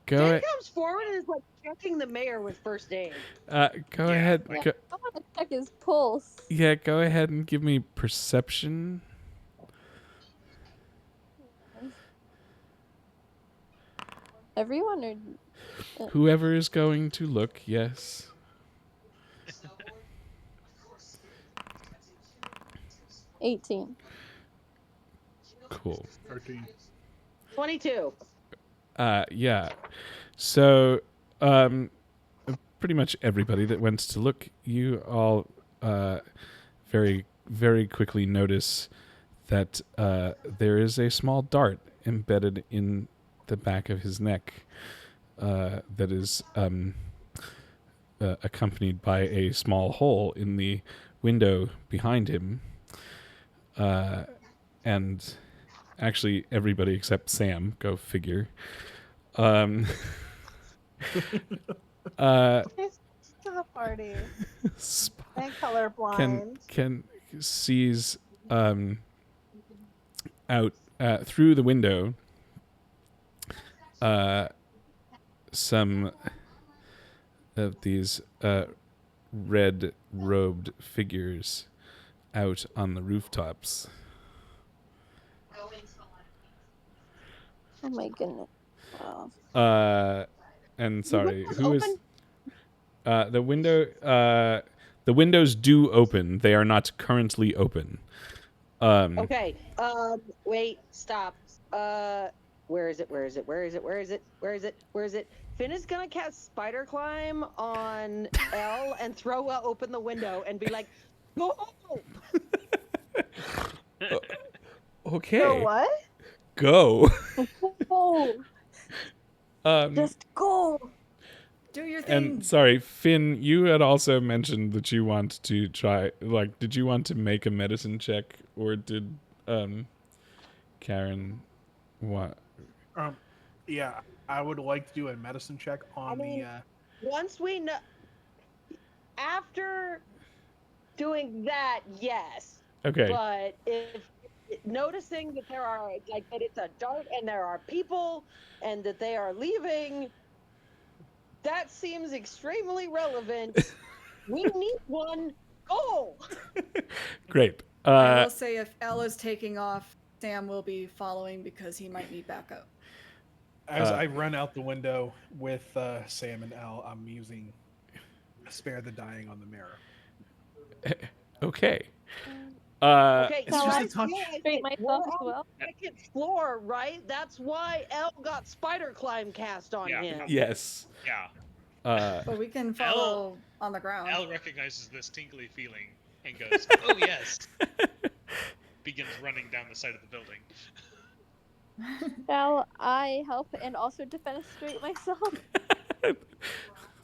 Dan ahead. comes forward and is like checking the mayor with first aid. Go Yeah, ahead. like- Go, I want to check his pulse. yeah, go ahead and give me perception. Everyone or Whoever is going to look, yes. 18. Cool. 13. 22. Yeah. So, pretty much everybody that went to look, you all very, very quickly notice that there is a small dart embedded in the back of his neck that is accompanied by a small hole in the window behind him. And actually, everybody except Sam, go figure. It's a party. And colorblind. can sees out through the window some of these red robed figures out on the rooftops. Oh my goodness. Wow. And sorry, windows who is open? the windows do open. They are not currently open. Okay. Wait. Stop. Where is it? Where is it? Where is it? Where is it? Where is it? Where is it? Finn is gonna cast spider climb on L and throw open the window and be like, "Go!" Okay. So what? Go. Oh, Um, just go. Do your thing. and sorry, Finn, you had also mentioned that you want to try. Like, did you want to make a medicine check, or did Karen want? Yeah, I would like to do a medicine check on Once we know, after doing that, yes. Okay. But if noticing that there are that it's a dart and there are people and that they are leaving, that seems extremely relevant. We need one. Go. Great. I will say if Elle is taking off, Sam will be following because he might need backup. As I run out the window with Sam and Al, I'm using Spare the Dying on the mirror. Okay. Okay, it's just a touch. Straight myself as well. Second floor, right? That's why L got spider climb cast on him. Yes. Yeah. But we can follow on the ground. Al recognizes this tingly feeling and goes, "Oh yes." Begins running down the side of the building. Shall I help and also defenestrate myself?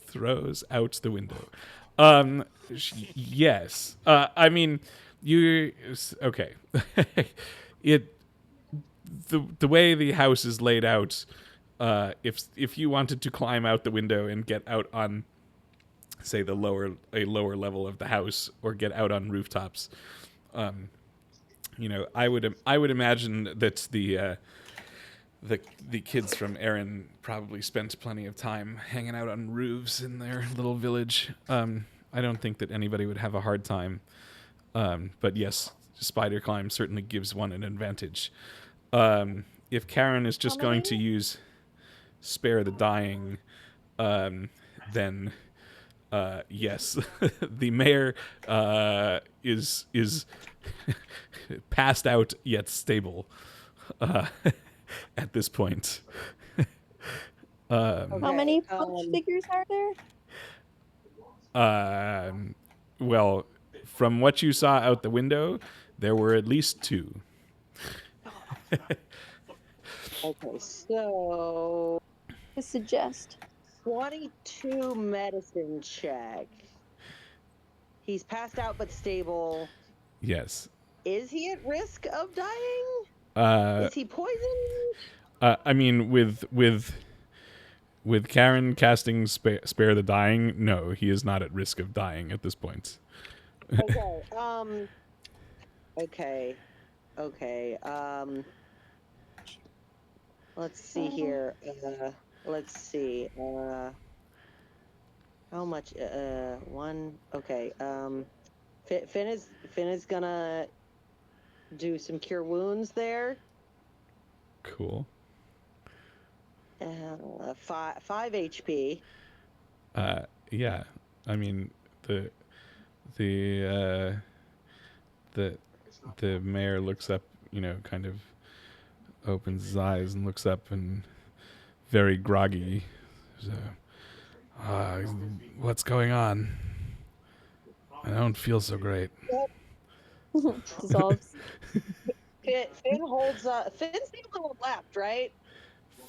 Throws out the window. Yes. I mean, you okay? The way the house is laid out, if you wanted to climb out the window and get out on, say, a lower level of the house, or get out on rooftops, I would imagine that the kids from Erin probably spent plenty of time hanging out on roofs in their little village. I don't think that anybody would have a hard time. But yes, spider climb certainly gives one an advantage. If Karen is just going to use spare the dying, then yes, the mayor is passed out yet stable at this point. How many punch figures are there? Well, from what you saw out the window, there were at least 2. Okay, so I suggest 22 medicine check. He's passed out but stable. Yes. Is he at risk of dying? Is he poisoned? I mean, with Karen casting spare the dying, no, he is not at risk of dying at this point. Okay. Okay. Let's see here. Let's see. How much? One. Okay. Finn is gonna do some cure wounds there. Cool. 5 HP. Yeah. I mean, the mayor looks up, kind of opens his eyes and looks up and very groggy. So, what's going on? I don't feel so great. Dissolves. Finn holds. Finn's the only one left, right?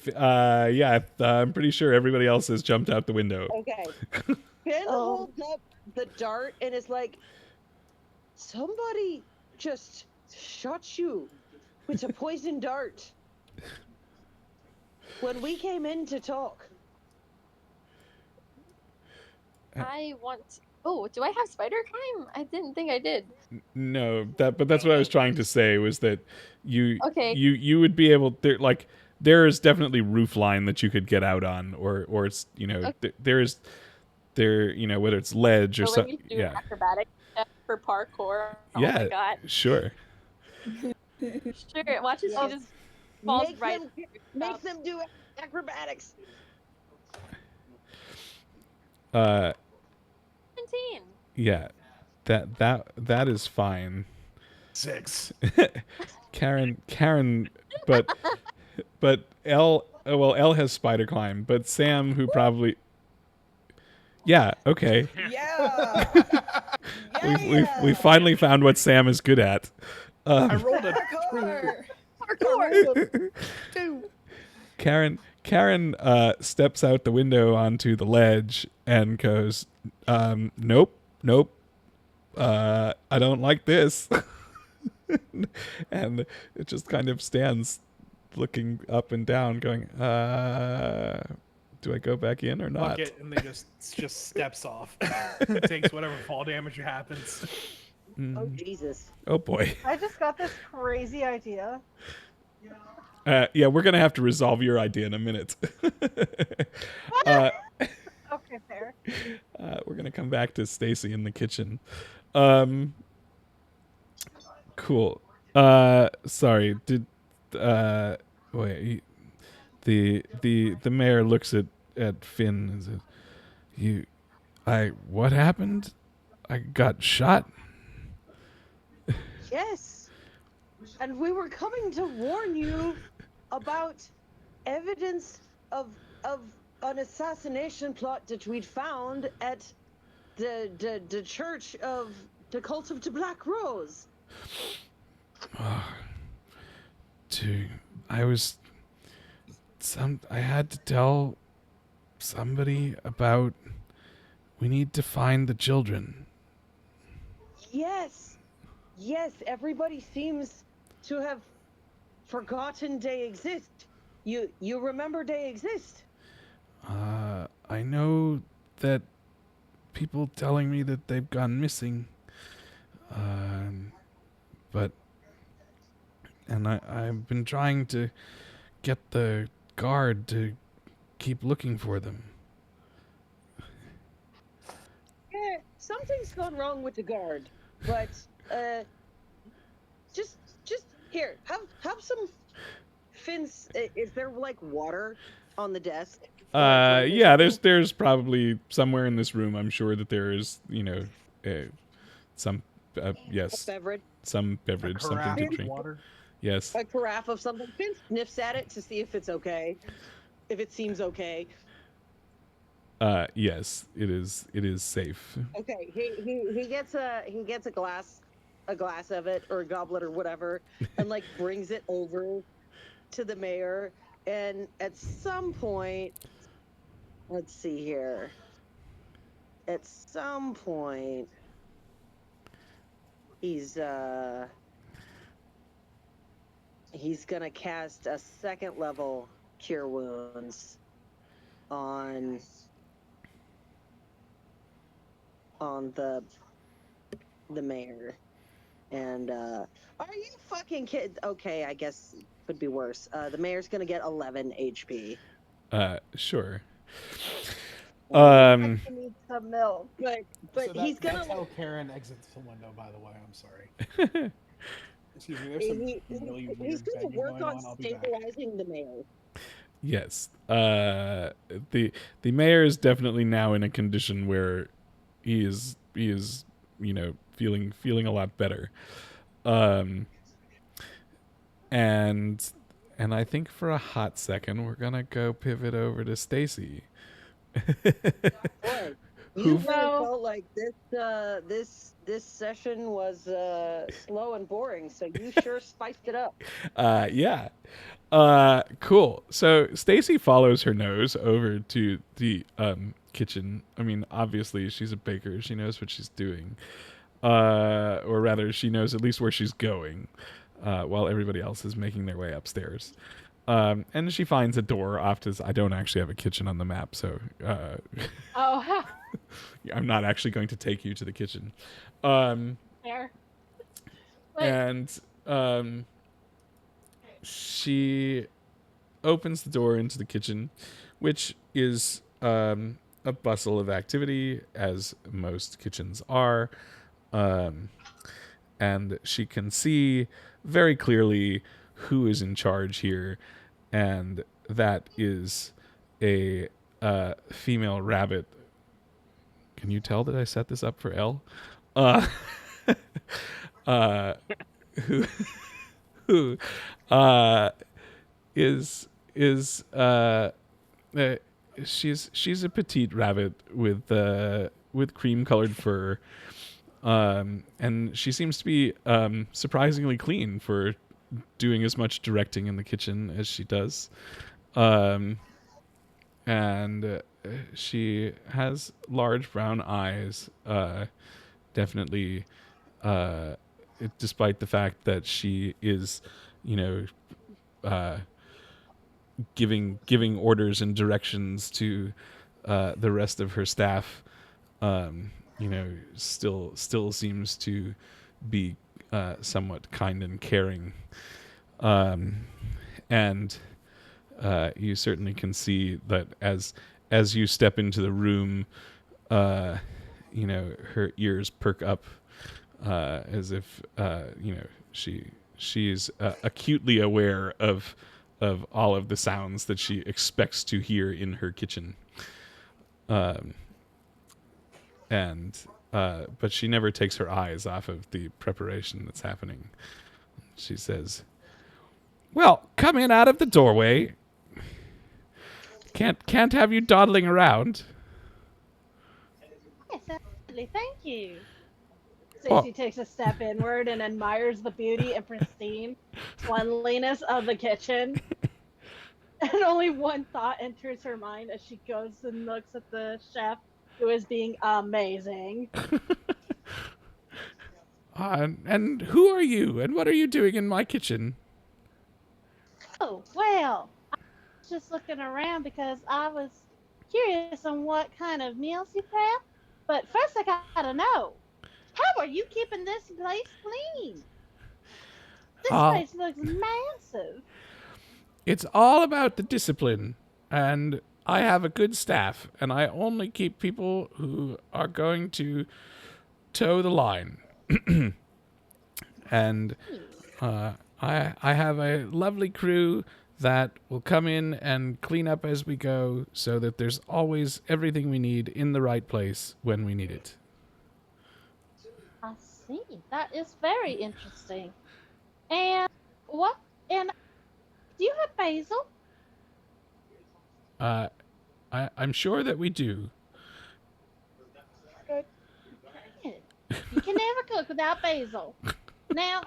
Yeah, I'm pretty sure everybody else has jumped out the window. Okay. Finn holds up the dart and is like, somebody just shot you with a poison dart when we came in to talk. I want. Oh, do I have spider climb? I didn't think I did. No, but that's what I was trying to say was that you Okay. you would be able there is definitely roof line that you could get out on, or it's Okay. there's whether it's ledge or something. Yeah. Acrobatic for parkour. Oh Yeah. my god. Sure. Sure. Watch as she just falls right. Make them do acrobatics. 17. Yeah. That is fine. 6. Karen, but Elle has spider climb, but Sam, who probably, yeah, okay, Yeah. we finally found what Sam is good at. I rolled a Parkour. 2. Karen steps out the window onto the ledge and goes, nope, I don't like this. And it just kind of stands looking up and down going, do I go back in or not? Fuck it, and they just steps off. Takes whatever fall damage happens. Oh, Jesus. Oh boy. I just got this crazy idea. Yeah, we're gonna have to resolve your idea in a minute. Okay, fair. We're gonna come back to Stacy in the kitchen. Cool. Sorry. Did wait? The mayor looks at Finn and says, what happened? I got shot. Yes. And we were coming to warn you about evidence of an assassination plot that we'd found at the church of the cult of the Black Rose. I had to tell somebody about, we need to find the children. Yes, everybody seems to have forgotten they exist. You remember they exist? I know that people telling me that they've gone missing. I've been trying to get the guard to keep looking for them. something's gone wrong with the guard, but just here, have some Finn's. Is there like water on the desk? Yeah, there's probably somewhere in this room. I'm sure that there is, some yes, beverage, some beverage, something to drink. Water. Yes, a carafe of something. Finn sniffs at it to see if it's okay, if it seems okay. yes, it is. It is safe. Okay, he gets a glass of it or a goblet or whatever, and like brings it over to the mayor. And at some point, let's see here. At some point, he's gonna cast a second level cure wounds on the mayor. And are you fucking kidding? Okay, I guess could be worse. The mayor's gonna get 11 HP. Sure. I need some milk. But So he's gonna. That's how Karen exits the window. By the way, I'm sorry. Excuse me. There's some really weird he's gonna banging work going on I'll be back. stabilizing the mayor. Yes. The mayor is definitely now in a condition where he is feeling a lot better. And I think for a hot second we're gonna go pivot over to Stacy. Boy, you felt like this session was slow and boring, so you sure spiced it up. Yeah. Cool. So Stacy follows her nose over to the kitchen. I mean, obviously she's a baker. She knows what she's doing. Or rather, she knows at least where she's going, while everybody else is making their way upstairs. And she finds a door off to. I don't actually have a kitchen on the map, so Oh, I'm not actually going to take you to the kitchen. fair. And she opens the door into the kitchen, which is a bustle of activity, as most kitchens are. And she can see very clearly who is in charge here, and that is a female rabbit. Can you tell that I set this up for Elle? Who is she's a petite rabbit with cream colored fur, and she seems to be surprisingly clean for doing as much directing in the kitchen as she does. And she has large brown eyes, definitely, despite the fact that she is, giving orders and directions to the rest of her staff. Still seems to be somewhat kind and caring. And you certainly can see that as you step into the room, her ears perk up, as if she's acutely aware of all of the sounds that she expects to hear in her kitchen. But she never takes her eyes off of the preparation that's happening. She says, "Well, come in out of the doorway. Can't have you dawdling around." Yes, absolutely. Thank you. Stacey takes a step inward and admires the beauty and pristine cleanliness of the kitchen. And only one thought enters her mind as she goes and looks at the chef, who is being amazing. And who are you? And what are you doing in my kitchen? Oh, well, I was just looking around because I was curious on what kind of meals you prep. But first I gotta know, how are you keeping this place clean? This place looks massive. It's all about the discipline. And I have a good staff, and I only keep people who are going to toe the line. And I have a lovely crew that will come in and clean up as we go, so that there's always everything we need in the right place when we need it. I see. That is very interesting. And what? And do you have basil? I'm sure that we do. You can never cook without basil. Now,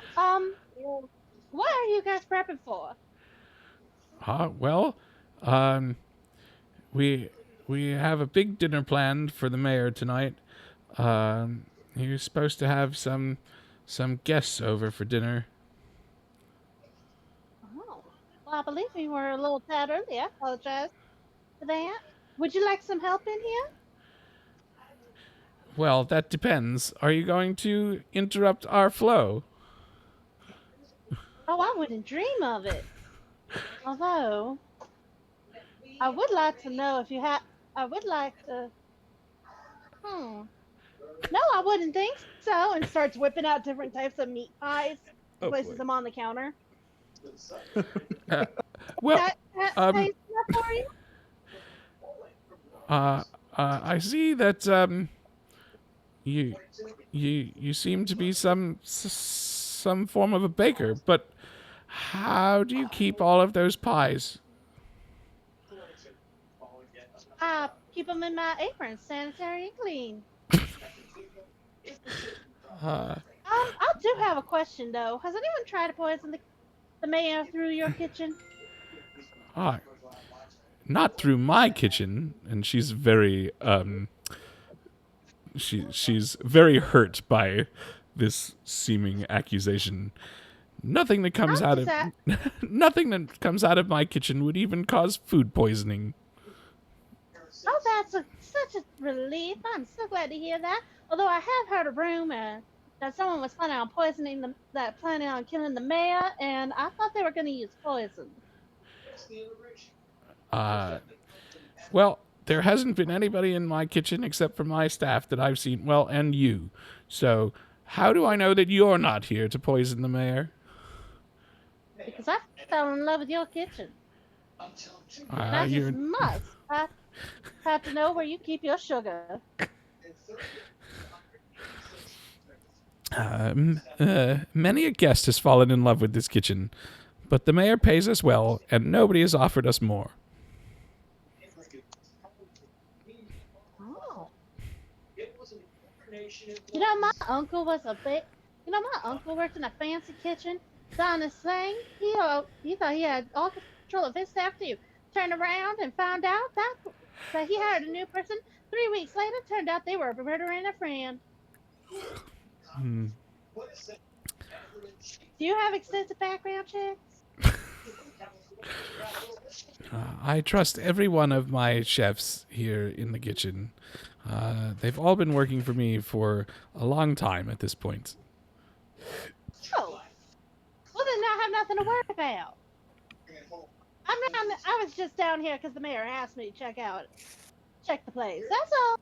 what are you guys prepping for? Well, we have a big dinner planned for the mayor tonight. He was supposed to have some guests over for dinner. Oh, well, I believe we were a little tad early. I apologize for that. Would you like some help in here? Well, that depends. Are you going to interrupt our flow? Oh, I wouldn't dream of it. Although, I would like to know if you have. I would like to. No, I wouldn't think so. And starts whipping out different types of meat pies, places them on the counter. Well, that stays enough for you? I see that you seem to be some form of a baker, but how do you keep all of those pies? I keep them in my apron, sanitary and clean. I do have a question though. Has anyone tried to poison the mayor through your kitchen? Not through my kitchen. And she's very she's very hurt by this seeming accusation. Nothing that comes out of nothing that comes out of my kitchen would even cause food poisoning. Oh, that's such a relief. I'm so glad to hear that. Although I have heard a rumor that someone was planning on planning on killing the mayor, and I thought they were going to use poison. Well, there hasn't been anybody in my kitchen except for my staff that I've seen. Well, and you. So, how do I know that you're not here to poison the mayor? Because I fell in love with your kitchen. I just must. I have to know where you keep your sugar. Many a guest has fallen in love with this kitchen, but the mayor pays us well, and nobody has offered us more. Oh. My uncle was my uncle worked in a fancy kitchen down this thing. He thought he had all control of his staff too. Turned around and found out that he hired a new person. 3 weeks later, turned out they were murdering a friend. Do you have extensive background checks? I trust every one of my chefs here in the kitchen. They've all been working for me for a long time at this point. Oh, well then I have nothing to worry about. I was just down here because the mayor asked me to check the place. That's all.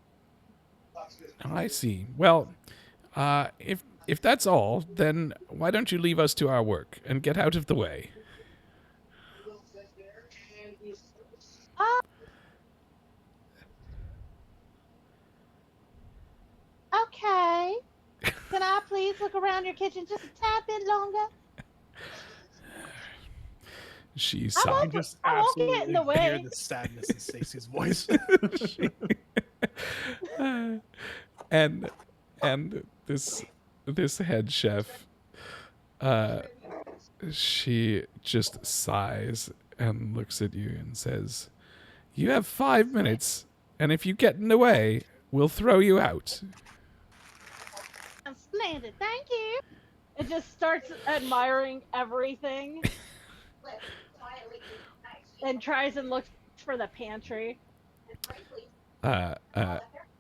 I see. Well, if that's all, then why don't you leave us to our work and get out of the way? Okay. Can I please look around your kitchen just a tad bit longer? She's I just won't get in the way. hear the sadness in Stacy's voice. and this head chef, she just sighs and looks at you and says, "You have 5 minutes, and if you get in the way, we'll throw you out." Splendid, thank you. It just starts admiring everything. And tries and looks for the pantry. I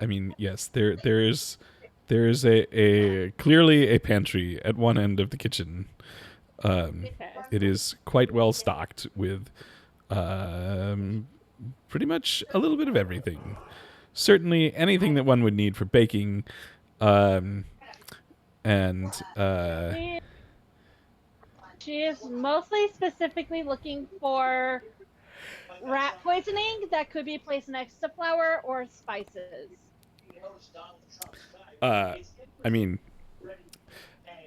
mean, yes, there is a clearly a pantry at one end of the kitchen. It is quite well stocked with pretty much a little bit of everything. Certainly anything that one would need for baking, and She is mostly specifically looking for rat poisoning that could be placed next to flour or spices. I mean, She's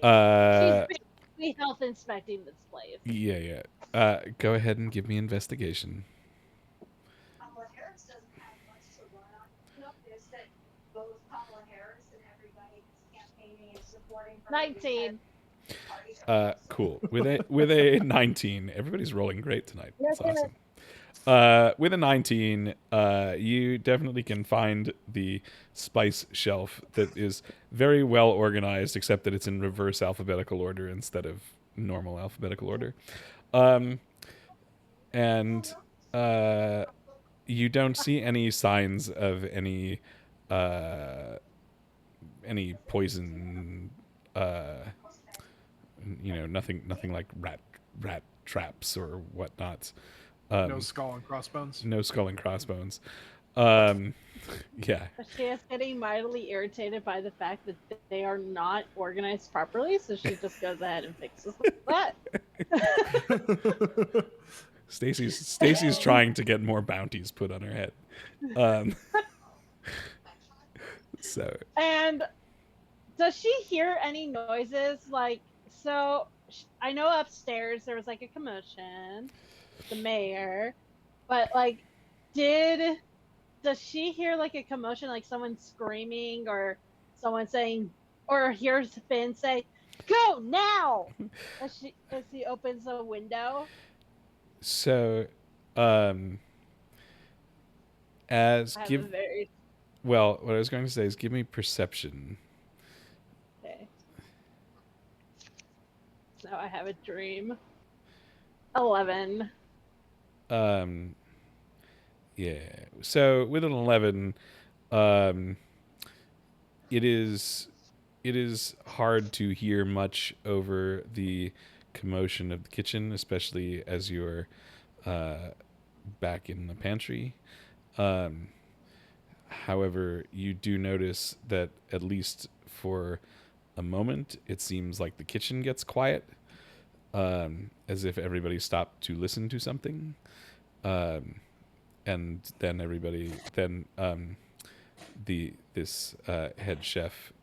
basically health inspecting this place. yeah. Go ahead and give me investigation. 19. Cool. With a 19, everybody's rolling great tonight. That's awesome. With a 19, you definitely can find the spice shelf that is very well organized, except that it's in reverse alphabetical order instead of normal alphabetical order. And you don't see any signs of any poison. Nothing like rat traps or whatnot. No skull and crossbones. No skull and crossbones. Yeah. She is getting mildly irritated by the fact that they are not organized properly, so she just goes ahead and fixes that. Stacy's trying to get more bounties put on her head. So. And does she hear any noises? So I know upstairs there was like a commotion, the mayor, but does she hear like a commotion, like someone screaming or someone saying, or hears Finn say, "Go now!" as he opens a window? So, well, what I was going to say is give me perception. Okay. Now I have a dream. 11. Yeah. So with an 11, it is hard to hear much over the commotion of the kitchen, especially as you're back in the pantry. However, you do notice that at least for a moment, it seems like the kitchen gets quiet, as if everybody stopped to listen to something. And then this head chef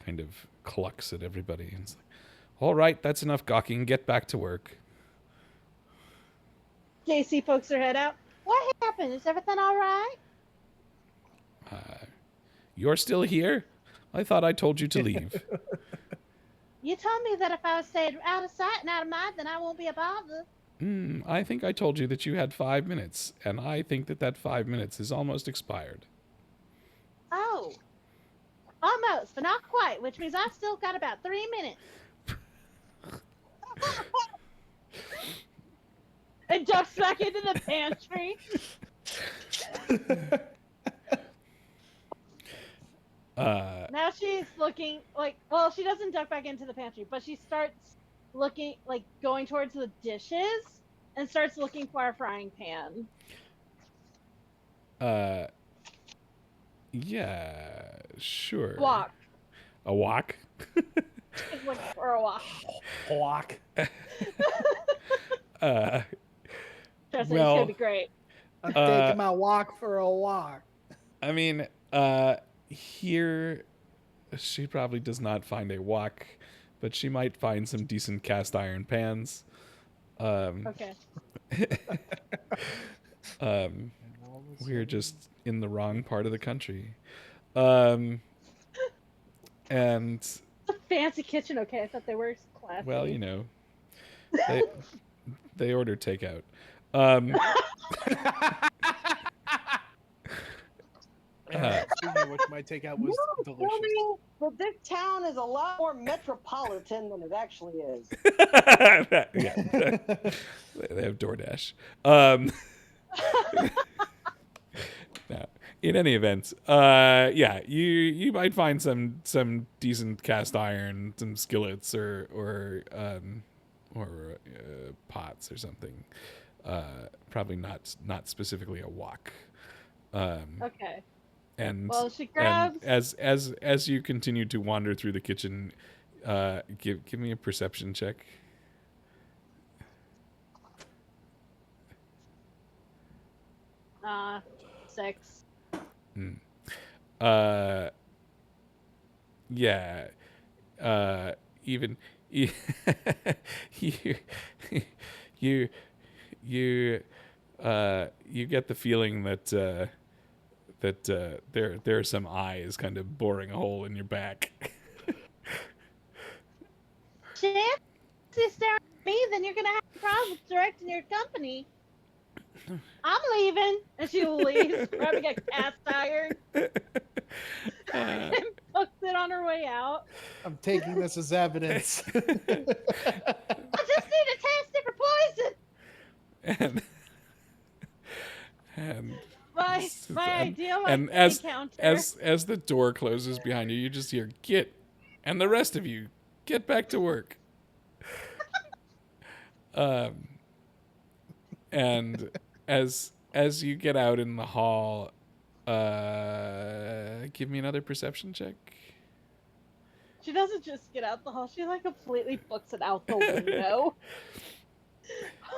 kind of clucks at everybody and is like, "All right, that's enough gawking. Get back to work." JC pokes her head out. What happened? Is everything all right? You're still here? I thought I told you to leave. You told me that if I stayed out of sight and out of mind, then I won't be a bother. I think I told you that you had 5 minutes, and I think that 5 minutes is almost expired. Oh. Almost, but not quite, which means I've still got about 3 minutes. And ducks back into the pantry. Now she's looking she doesn't duck back into the pantry, but she starts looking, going towards the dishes and starts looking for a frying pan. Yeah, sure. Walk. A walk? She's looking for a walk. Walk. Trust me, it's gonna be great. I'm taking my walk for a walk. I mean, here she probably does not find a wok, but she might find some decent cast iron pans. Okay. We're just in the wrong part of the country. And it's a fancy kitchen, okay? I thought they were classy. Well, they order takeout. Speaking of which, my takeout was delicious. But this town is a lot more metropolitan than it actually is. Yeah. They have DoorDash. No. In any event, you might find some decent cast iron, some skillets or pots or something. probably not specifically a wok. Okay. And Well, she grabs. as you continue to wander through the kitchen, give me a perception check. Uh, 6. Yeah. Even you you you you get the feeling that there are some eyes kind of boring a hole in your back. Chance is staring at me, then you're gonna have a problem with directing your company. I'm leaving, and she leaves, grabbing a cast iron, and puts it on her way out. I'm taking this as evidence. I just need to test it for poison. and My idea might and be counter. as the door closes behind you, you just hear "Get," and the rest of you get back to work. And as you get out in the hall, give me another perception check. She doesn't just get out the hall, she like completely books it out the window.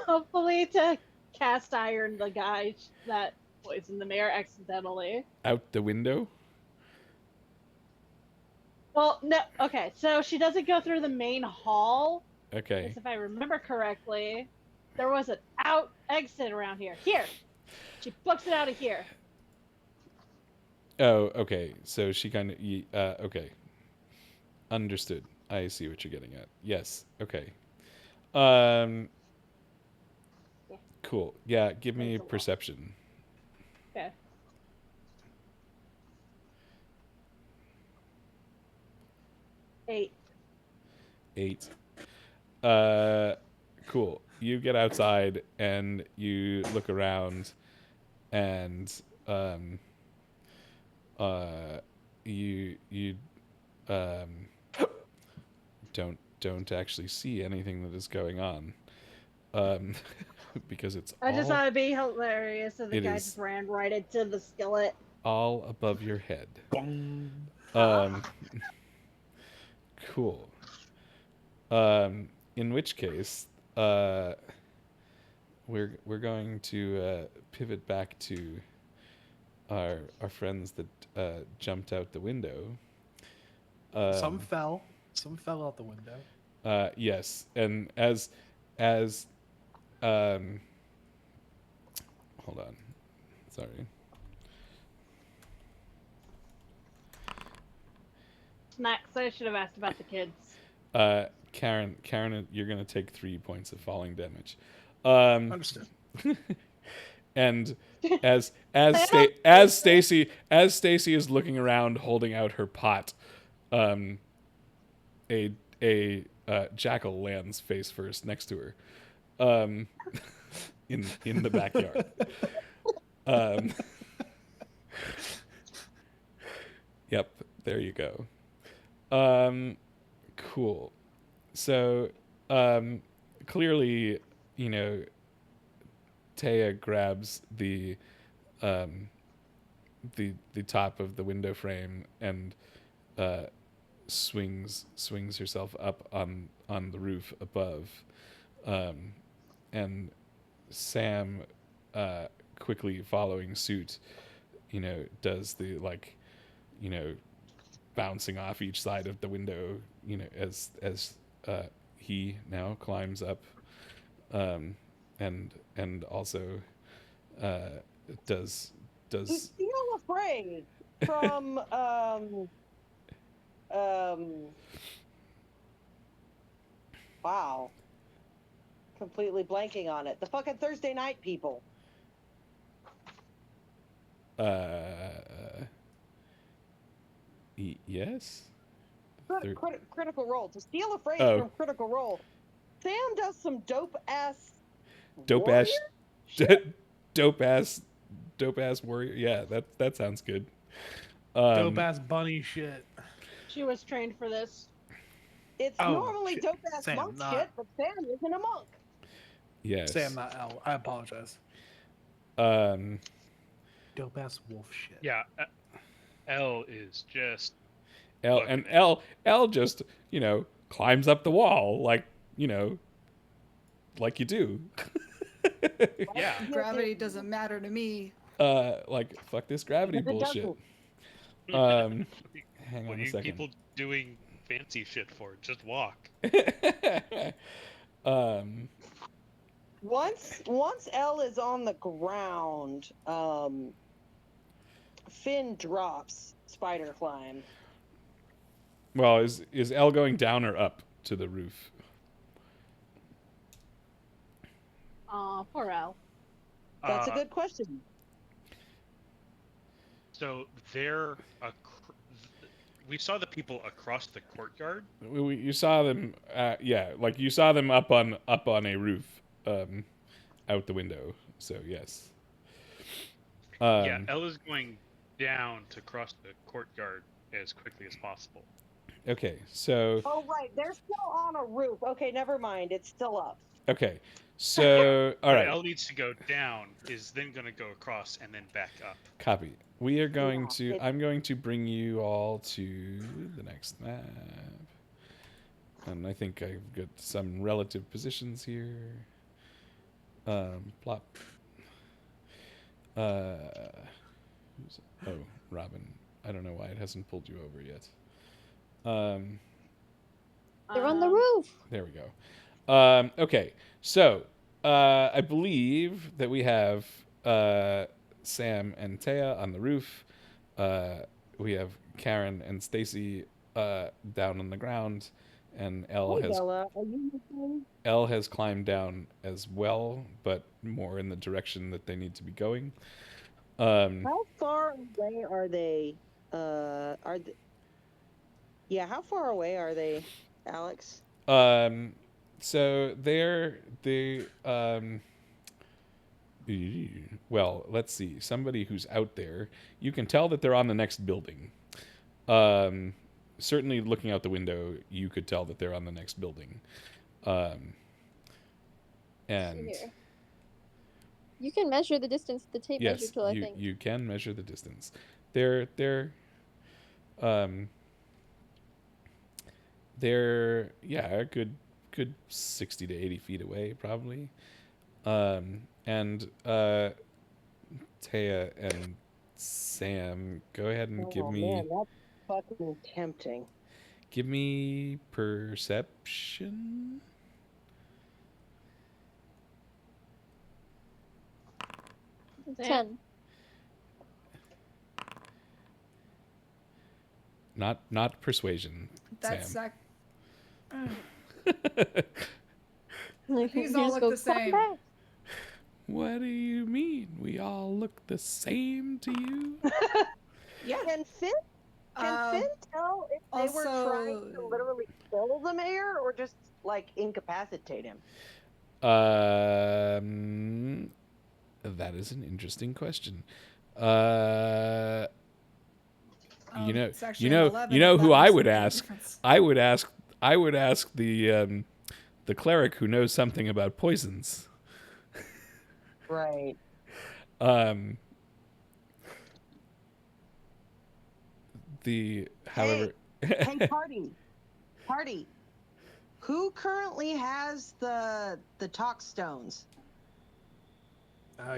Hopefully to cast iron the guy that poisoned the mayor accidentally. Out the window? Well, no, okay, so she doesn't go through the main hall. Okay. Because if I remember correctly, there was an out exit around here. Here! She books it out of here. Oh, okay. So she kind of, okay. Understood. I see what you're getting at. Yes. Okay. Cool. Yeah, give me perception. Okay. Eight. Cool. You get outside and you look around and you don't actually see anything that is going on. Because it's I just thought it'd be hilarious if the It guy is- just ran right into the skillet. all above your head. Cool. In which case, we're going to pivot back to our friends that jumped out the window. Some fell out the window. Yes, and as hold on, sorry. Snacks. I should have asked about the kids. Karen, you're gonna take 3 points of falling damage. Understood. And as Stacy is looking around holding out her pot, a jackal lands face first next to her, in the backyard. Yep, there you go. Cool. So, clearly, Taya grabs the top of the window frame and swings herself up on the roof above, and Sam, quickly following suit, does the bouncing off each side of the window, as he now climbs up, and also does He's still afraid from wow. Completely blanking on it. The fucking Thursday night people. Yes. Critical Role. To steal a phrase Oh. from Critical Role. Sam does some dope ass dope ass warrior. Yeah, that sounds good. Dope ass bunny shit. She was trained for this. It's Oh, normally shit. dope ass Sam, monk not- shit, but Sam isn't a monk. Yes. Sam, not L. I apologize. Um. Dope ass wolf shit. Yeah, L is just L booking and it. L just climbs up the wall like like you do. Yeah, Gravity doesn't matter to me. Like fuck this gravity Because it bullshit. doesn't. Hang what on are a you second. people doing fancy shit for? Just walk. um. Once L is on the ground, Finn drops spider climb. Well, is L going down or up to the roof? Aw, poor Al. That's a good question. So we saw the people across the courtyard. You saw them. Yeah, like you saw them up on a roof, out the window. So yes. Yeah, L is going down to cross the courtyard as quickly as possible. Okay, so. Oh right, they're still on a roof. Okay, never mind. It's still up. Okay, so all But right. L needs to go down, is then going to go across and then back up. Copy. We are going Yeah, to. I'm going to bring you all to the next map, and I think I've got some relative positions here. Plop. Oh, Robin. I don't know why it hasn't pulled you over yet. They're on the roof. There we go. Okay, so I believe that we have Sam and Taya on the roof. We have Karen and Stacy down on the ground, and Hey, Bella, are you listening? L has climbed down as well, but more in the direction that they need to be going. How far away are they? Yeah, how far away are they, Alex? So well, let's see. Somebody who's out there, you can tell that they're on the next building. Certainly looking out the window, you could tell that they're on the next building. And Here. You can measure the distance with the tape measure tool, I think. you can measure the distance. They're a good 60 to 80 feet away probably. And Taya and Sam, go ahead and give me. Man, that's fucking tempting. Give me perception. Damn. 10. Not persuasion. That's Sam. These all look the same. What do you mean? We all look the same to you? Yeah. Can Finn tell if they were trying to literally kill the mayor or just like incapacitate him? That is an interesting question. You know who I would ask? I would ask the cleric who knows something about poisons. Right. However. Hey, party. Who currently has the talk stones?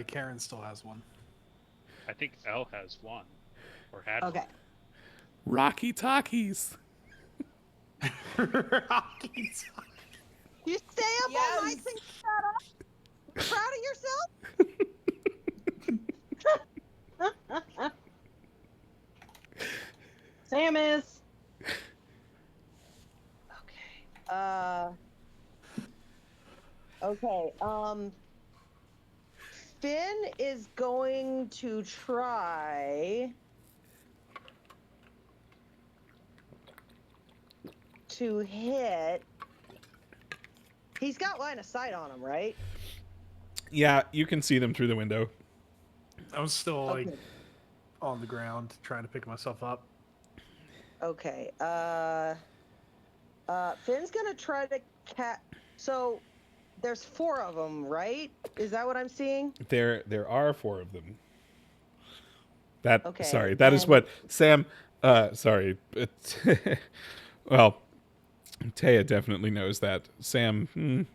Karen still has one. I think L has one, or had Okay. one. Rocky Talkies. Rocky Talkies. You stay up all night and shut up. You proud of yourself? Sam is. Okay. Finn is going to try to hit. He's got line of sight on him, right? Yeah, you can see them through the window. I was still on the ground trying to pick myself up. Okay. Finn's gonna try to So There's 4 of them, right? Is that what I'm seeing? There are 4 of them. That Okay, sorry, that is what Sam. Sorry, well, Taya definitely knows that. Sam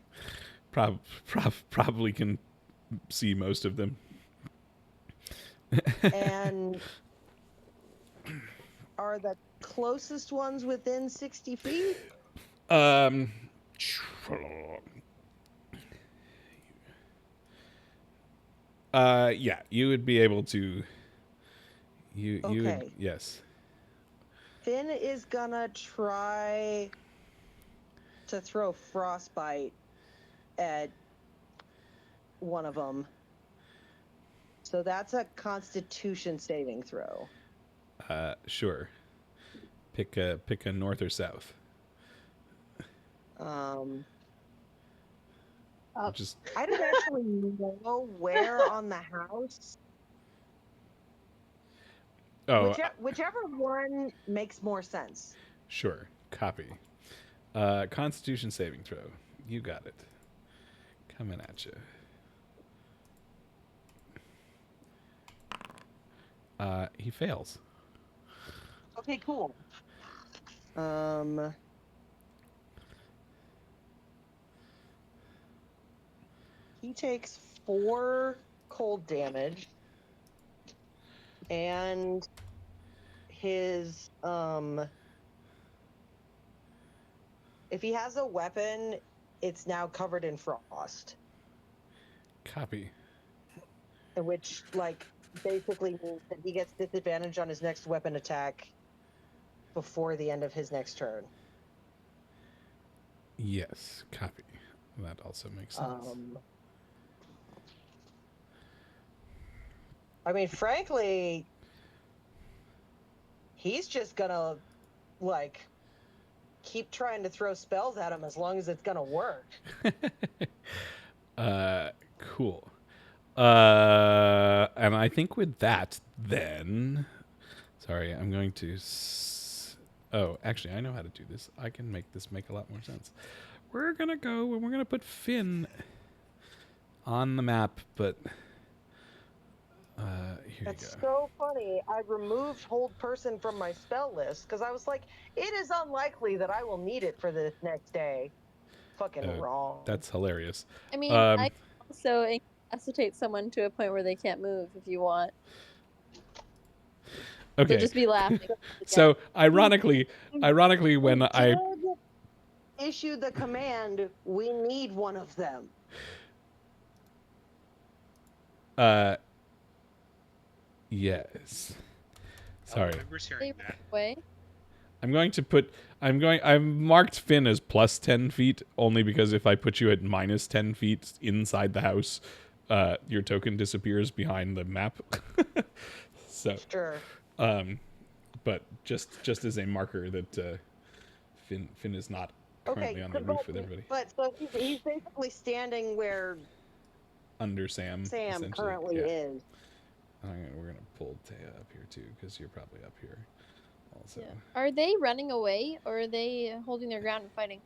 probably can see most of them. And are the closest ones within 60 feet? Yeah, you would be able to. You would, Okay. yes. Finn is gonna try to throw frostbite at one of them. So that's a Constitution saving throw. Sure. Pick a north or south. Just I don't actually know where on the house. oh, Whichever one makes more sense. sure. Copy. Constitution saving throw. You got it. Coming at you. He fails. Okay, cool. He takes 4 cold damage, and his if he has a weapon, it's now covered in frost. Copy. Which, like, basically means that he gets disadvantage on his next weapon attack before the end of his next turn. Yes, copy. That also makes sense. I mean, frankly, he's just gonna, like, keep trying to throw spells at him as long as it's gonna work. Cool. And I think with that, then... Sorry, I'm going to... Oh, actually, I know how to do this. I can make this make a lot more sense. We're going to go and we're going to put Finn on the map, but... here That's you go. so funny. I removed Hold Person from my spell list because I was like, it is unlikely that I will need it for this next day. Fucking wrong. That's hilarious. I mean, I can also incapacitate someone to a point where they can't move if you want. Okay. So just be laughing. So ironically, when I issued the command, we need one of them. Yes. Sorry. I remember hearing that. Way. I've marked Finn as plus 10 feet only because if I put you at minus 10 feet inside the house, your token disappears behind the map. So, sure. But just as a marker that Finn is not currently on the roof with everybody. But so he's basically standing where under Sam currently is. We're gonna pull Taya up here too because you're probably up here. Also. Yeah. Are they running away or are they holding their ground and fighting?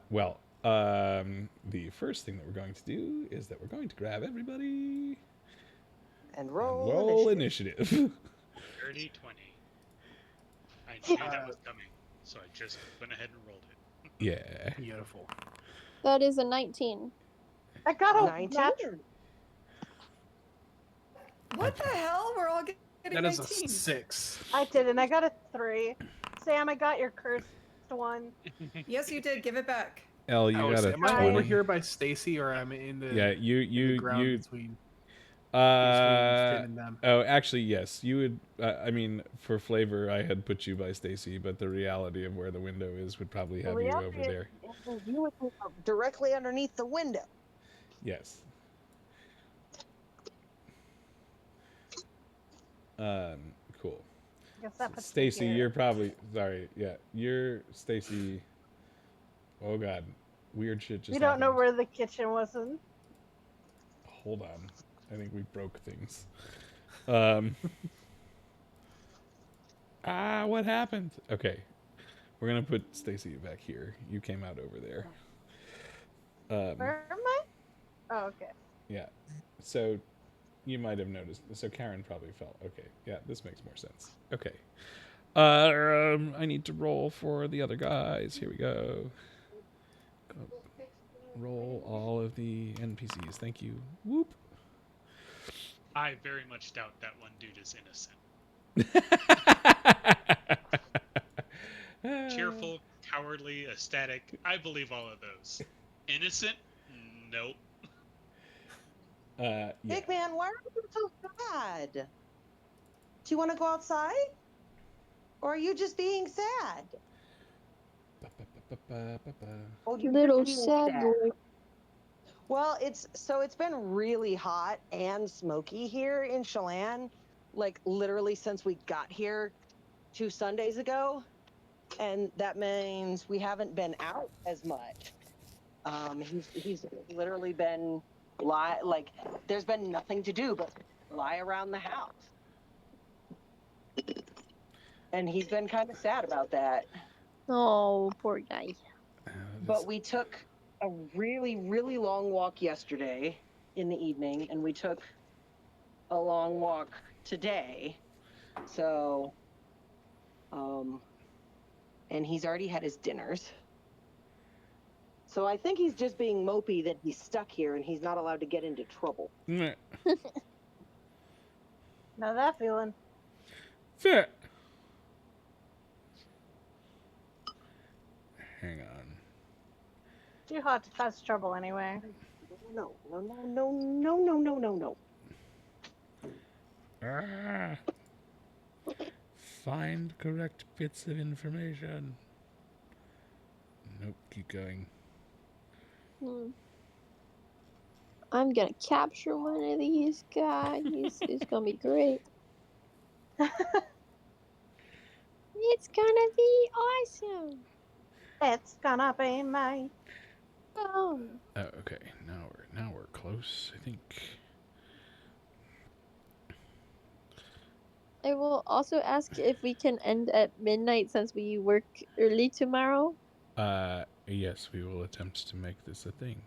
Well, the first thing that we're going to do is that we're going to grab everybody and roll initiative. 30-20. I knew that was coming, so I just went ahead and rolled it. Yeah. Beautiful. That is a 19. I got a 19. What the hell? We're all getting That 19. is a 6. I didn't. I got a 3. Sam, I got your cursed one. Yes, you did. Give it back. Elle, you got a Am I over here by Stacy, or am I in the? Yeah, you between Finn and them? Oh, actually, yes. You would. I mean, for flavor, I had put you by Stacy, but the reality of where the window is would probably have you over there. You would be directly underneath the window. Yes. Cool. Stacy, you're probably sorry. Yeah, you're Stacy. Oh God, weird shit just. We don't happened. know where the kitchen was in. Hold on, I think we broke things. What happened? Okay, we're gonna put Stacy back here. You came out over there. Where am I? Oh, okay. Yeah. So you might have noticed. So Karen probably felt okay. Yeah, this makes more sense. Okay. I need to roll for the other guys. Here we go. Roll all of the NPCs. Thank you. Whoop. I very much doubt that one dude is innocent. Cheerful, cowardly, ecstatic. I believe all of those. Innocent? Nope. Yeah. Big man, why are you so sad? Do you want to go outside? Or are you just being sad? Oh, you're Little being sad boy. Well, it's been really hot and smoky here in Chelan, like literally since we got here 2 Sundays ago, and that means we haven't been out as much. He's literally been like there's been nothing to do but lie around the house, and he's been kind of sad about that. Oh, poor guy. But we took a really, really long walk yesterday in the evening, and we took a long walk today. So, and he's already had his dinners. So I think he's just being mopey that he's stuck here and he's not allowed to get into trouble. Know that feeling. Fair. Hang on. Too hot to cause trouble anyway. No, no, no, no, no, no, no, no, no. Find correct bits of information. Nope, keep going. I'm gonna capture one of these guys. It's gonna be great. It's gonna be awesome. It's gonna be my. Oh. Oh, okay. Now we're close, I think. I will also ask if we can end at midnight since we work early tomorrow. Yes, we will attempt to make this a thing.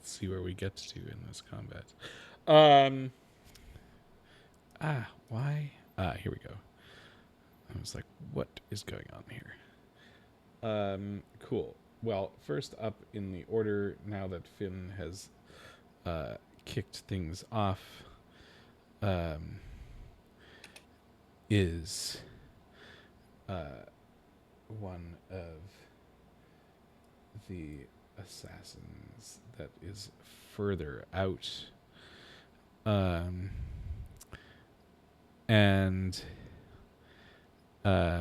See where we get to in this combat. Why? Here we go. I was like, what is going on here? Cool. Well, first up in the order, now that Finn has kicked things off, is one of the assassins that is further out. And what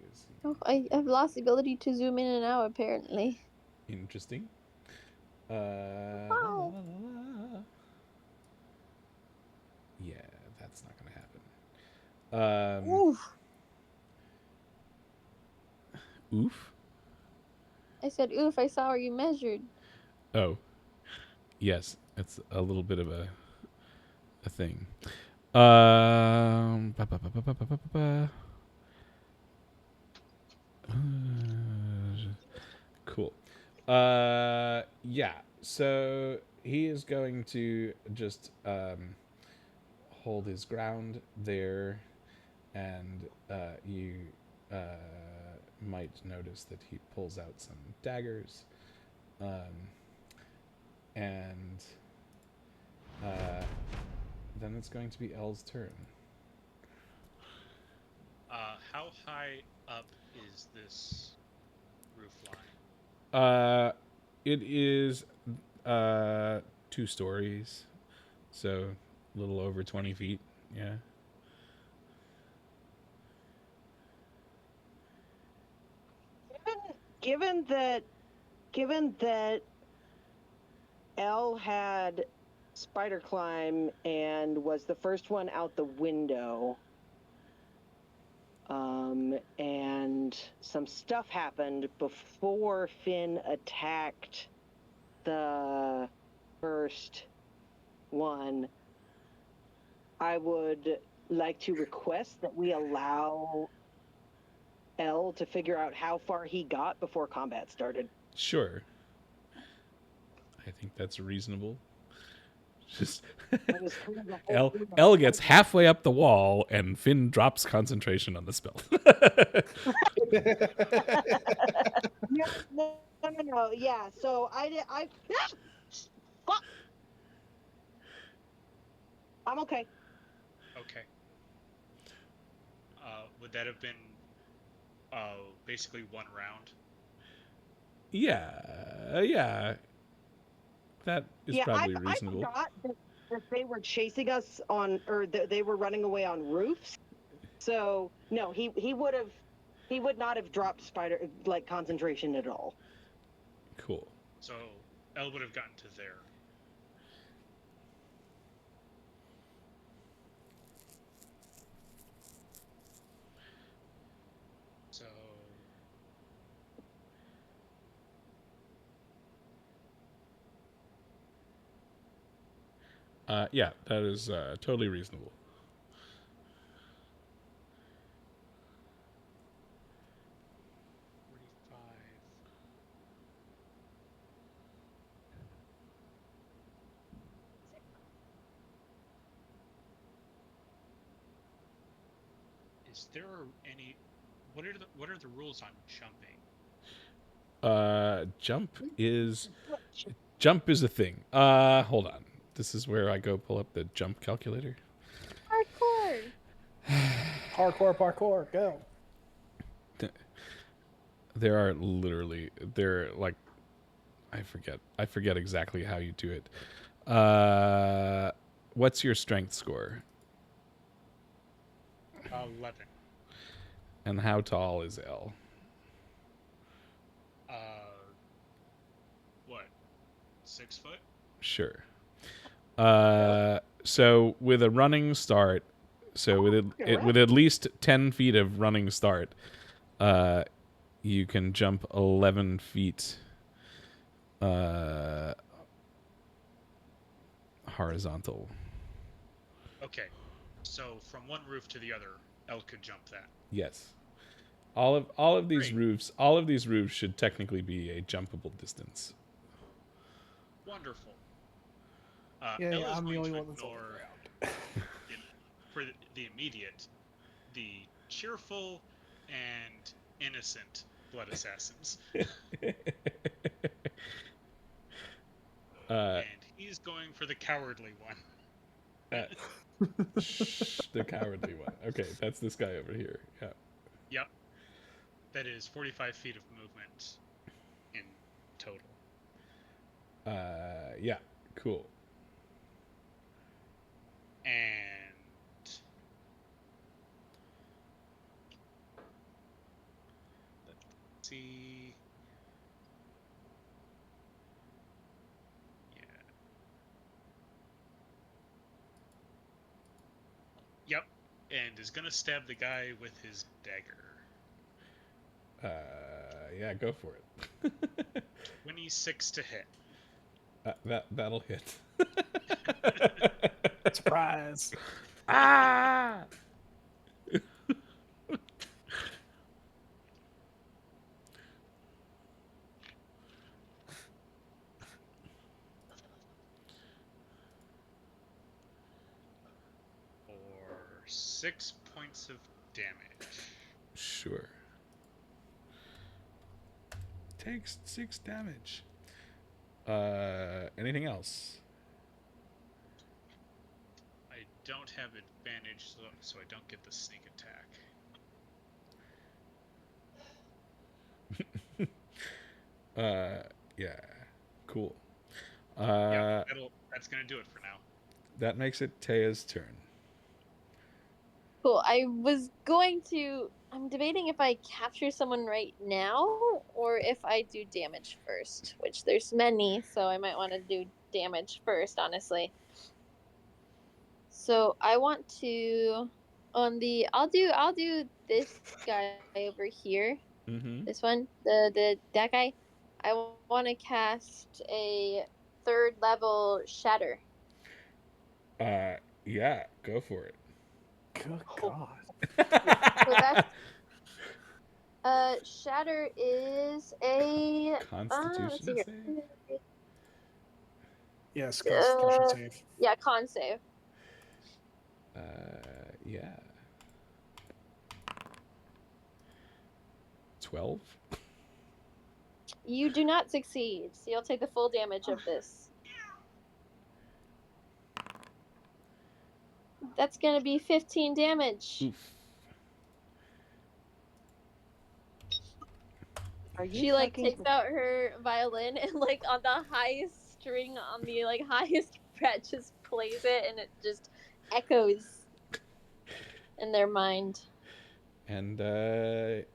is he? Oh, I've lost the ability to zoom in and out apparently. Interesting. Oh. Yeah, that's not gonna happen. Oof. Oof? I said oof, I saw where you measured. Oh. Yes, it's a little bit of a thing. Cool. Yeah. So he is going to just hold his ground there, and you might notice that he pulls out some daggers, and then it's going to be Elle's turn. How high up is this roof line? It is 2 stories, so a little over 20 feet. Yeah. Given that Elle had spider climb and was the first one out the window, and some stuff happened before Finn attacked the first one, I would like to request that we allow L to figure out how far he got before combat started? Sure. I think that's reasonable. Just That was kind of the whole L thing of L gets halfway up the wall and Finn drops concentration on the spell. No. Yeah. So I did. Fuck. I'm okay. Okay. Would that have been basically one round? Yeah. That is Yeah, probably I reasonable. forgot that they were chasing us on, or that they were running away on roofs. So no, he would not have dropped spider like concentration at all. Cool. So L would have gotten to there. So Yeah, that is totally reasonable. 45. Is there any? What are the rules on jumping? Jump is a thing. Hold on. This is where I go pull up the jump calculator. Hardcore. Parkour, go. There are literally like I forget exactly how you do it. What's your strength score? 11. And how tall is L? Uh, what? 6 foot? Sure. So with a running start, so with at least 10 feet of running start, you can jump 11 feet horizontal. Okay. So from one roof to the other, L could jump that. Yes. All of these Great. roofs should technically be a jumpable distance. Wonderful. Yeah, L is I'm the going only to one that's on the ignore, ground. for the immediate, the cheerful and innocent blood assassins. And he's going for the cowardly one. The cowardly one. Okay, that's this guy over here. Yeah. Yep. That is 45 feet of movement in total. Yeah. Cool. And let's see. Yeah. Yep. And is gonna stab the guy with his dagger. Yeah, go for it. 26 to hit. That'll hit. Surprise. Ah! For 6 points of damage. Sure. Takes 6 damage. Anything else? I don't have advantage, so I don't get the sneak attack. Yeah. Cool. Yeah, that's gonna do it for now. That makes it Taya's turn. Cool. I'm debating if I capture someone right now or if I do damage first, which there's many, so I might want to do damage first, honestly. So I want to I'll do this guy over here. Mm-hmm. This one, that guy. I want to cast a 3rd level shatter. Yeah, go for it. Good God. So Shatter is a let's see Constitution here. save? Yes, Constitution save. Yeah, con save. Yeah. 12? You do not succeed, so you'll take the full damage of this. That's gonna be 15 damage. Oof. She like takes out her violin and like on the highest string on the like highest fret just plays it and it just echoes in their mind. And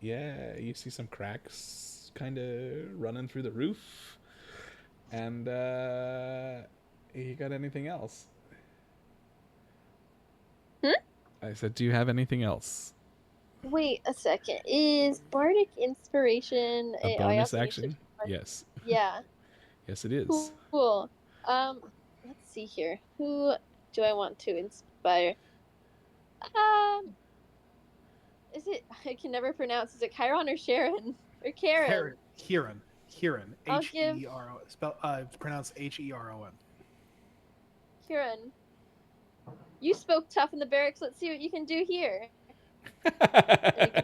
yeah, you see some cracks kind of running through the roof. And you got anything else? I said, do you have anything else? Wait a second. Is Bardic Inspiration A bonus action? Yes. Yeah. Yes, it is. Cool. Let's see here. Who do I want to inspire? Is it? I can never pronounce. Is it Chiron or Sharon or Karen? Kieran. I'll give H-E-R-O. It's pronounced H-E-R-O-N. Kieran. You spoke tough in the barracks. Let's see what you can do here.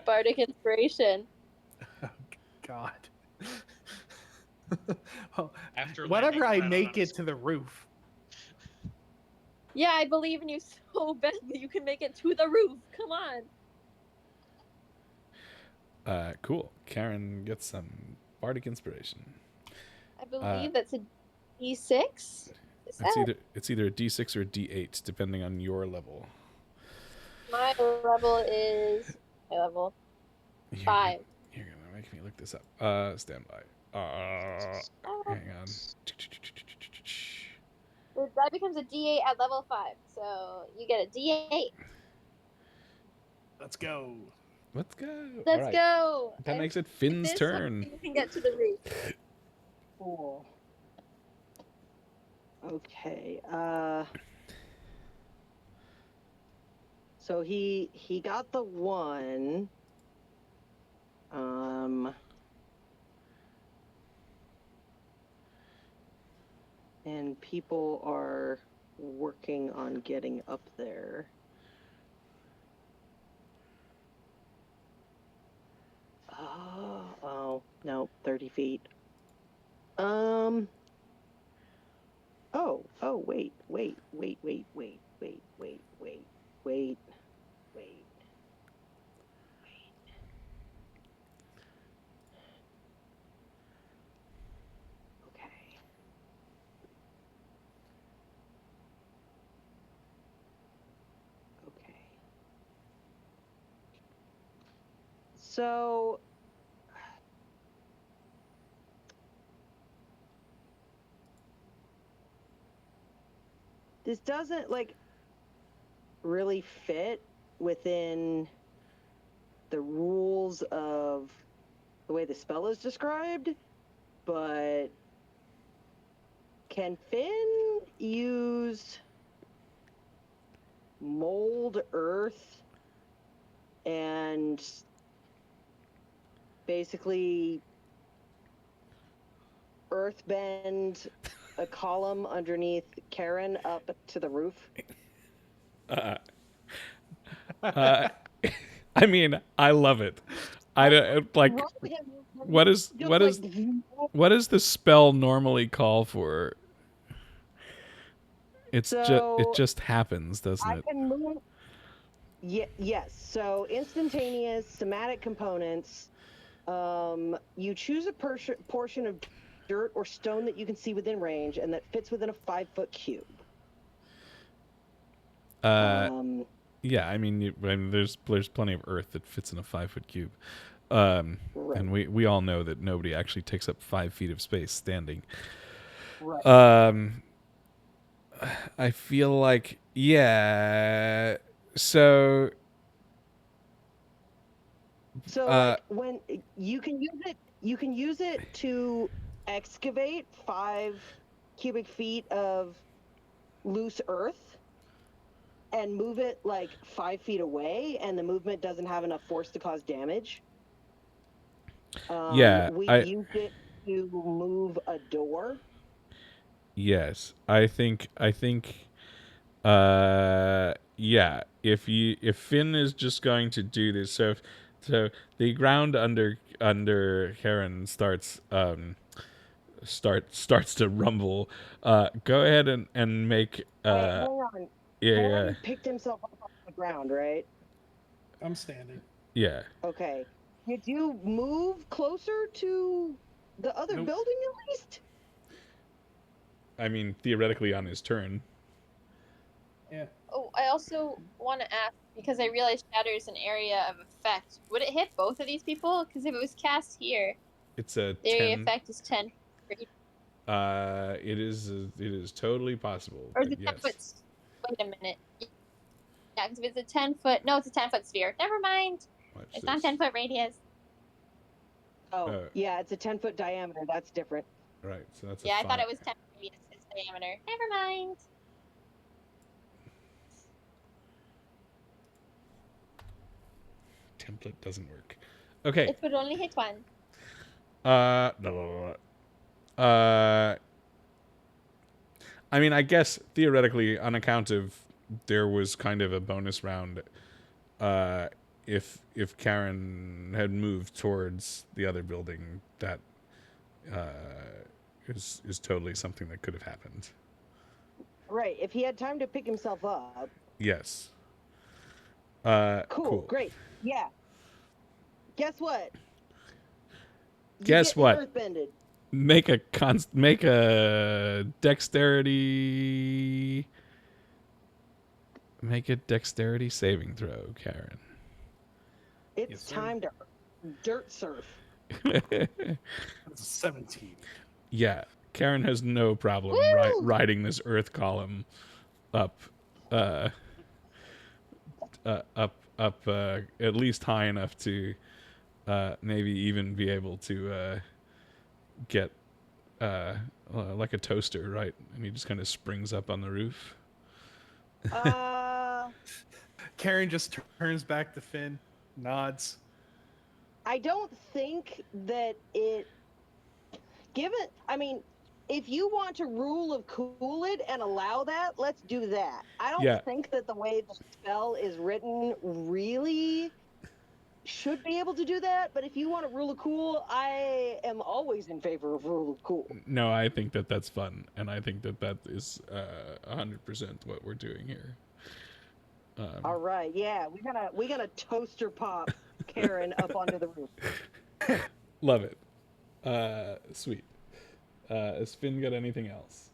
Bardic Inspiration. Oh, God. After whenever I landing make it to the roof. Yeah, I believe in you so badly. You can make it to the roof. Come on. Cool. Karen gets some bardic inspiration. I believe that's a D6. It's either a D6 or a D8, depending on your level. My level is 5. You're gonna make me look this up. Stand by. Hang on. That becomes a D8 at level 5, so you get a D8. Let's go. Let's right. go. That makes it Finn's turn. You can get to the roof. Cool. Okay. So he got the 1. And people are working on getting up there. Oh, no, 30 feet. Oh, wait. Okay. So this doesn't really fit within the rules of the way the spell is described, but can Finn use mold earth and basically earthbend a column underneath Karen up to the roof? I mean, I love it. I don't like. What does the spell normally call for? It just happens, doesn't it? I can move. Yes. So instantaneous somatic components. You choose a portion of dirt or stone that you can see within range and that fits within a 5-foot cube. Yeah, I mean, there's plenty of earth that fits in a 5-foot cube, right. And we all know that nobody actually takes up 5 feet of space standing. Right. I feel like So when you can use it to excavate 5 cubic feet of loose earth and move it 5 feet away, and the movement doesn't have enough force to cause damage. Yeah, We I used it to move a door. yes, I think yeah, if Finn is just going to do this, so the ground under Karen starts to rumble. Go ahead and make Wait, hang on. yeah, yeah, Karen picked himself up off the ground, right? I'm standing. yeah. Okay. Did you move closer to the other Nope. building at least? I mean, theoretically on his turn. Yeah. Oh, I also want to ask, because I realized shatter is an area of effect. Would it hit both of these people? Because if it was cast here, It's a the area 10. effect is 10. It is totally possible, Or is but it 10 foot? yes. Wait a minute. Yeah, because if it's a 10 foot, no, it's a 10 foot sphere. Never mind. Watch It's this. not 10 foot radius. Oh, yeah, it's a 10-foot diameter. That's different. Right, so that's Yeah, a I thought 5. it was 10 radius. It's diameter. Never mind. Template doesn't work. Okay. It would only hit one. No. I mean, I guess theoretically, on account of there was kind of a bonus round, uh, if Karen had moved towards the other building, that is totally something that could have happened. Right. If he had time to pick himself up. Yes. Cool. Great. Yeah. Guess what? Guess what? Earthbended. Make a dexterity. Make a dexterity saving throw, Karen. It's Yes, sir. time to dirt surf. That's a 17. Yeah, Karen has no problem riding this earth column up, at least high enough to maybe even be able to get like a toaster, right? And he just kind of springs up on the roof. Karen just turns back to Finn, nods. I don't think that it. I mean, if you want to rule of cool it and allow that, let's do that. I don't think that the way the spell is written really should be able to do that. But if you want to rule of cool, I am always in favor of rule of cool. No, I think that that's fun, and I think that that is 100% what we're doing here. All right, yeah, we gotta toaster pop Karen up onto the roof. Love it. Sweet. Has Finn got anything else?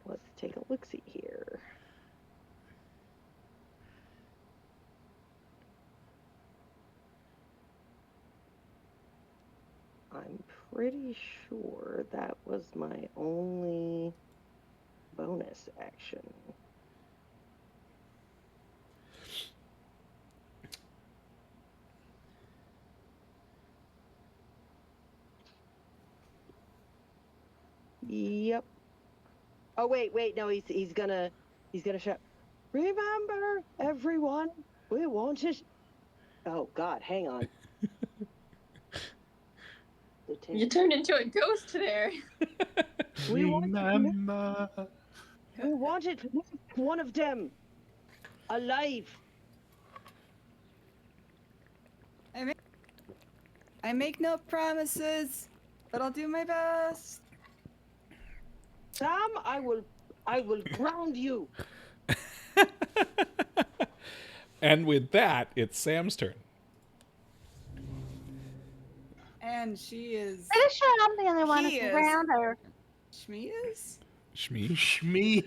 Let's take a look-see here. I'm pretty sure that was my only bonus action. Yep. Oh wait, no, he's gonna shout. Remember, everyone, we wanted. Oh God, hang on. You turned into a ghost there. We wanted one of them alive. I make no promises, but I'll do my best. Sam, I will ground you. And with that, it's Sam's turn. And she is. Pretty sure I'm the only one who He can is. ground her. Shmee is? Shmee?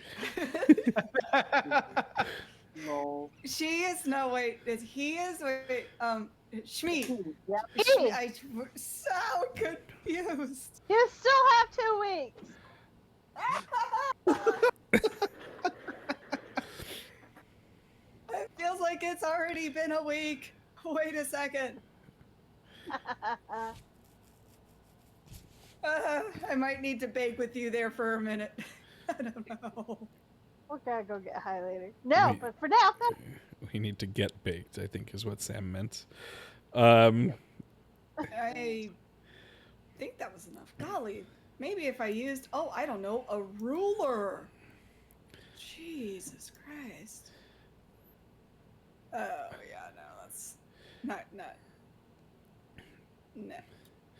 No. She is. No, wait. He is? Wait. Shmee. Yeah. I'm so confused. You still have 2 weeks. It feels like it's already been a week. Wait a second. I might need to bake with you there for a minute. I don't know. We're gonna go get high later. No, but for now, we need to get baked, I think is what Sam meant. I think that was enough. Golly, maybe if I used, I don't know, a ruler. Jesus Christ. Oh, yeah, no, that's not. No.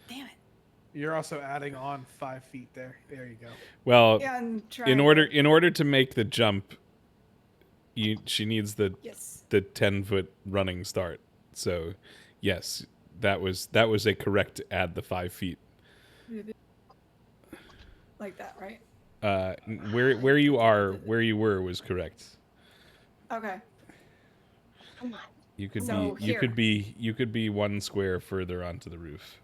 Damn it. You're also adding on 5 feet there. There you go. Well, Yeah, I'm in trying order to make the jump, she needs the 10-foot running start. So, yes, that was a correct add the 5 feet. Like that, right? Where you were was correct. Okay. Come on. You could So be you could be 1 square further onto the roof.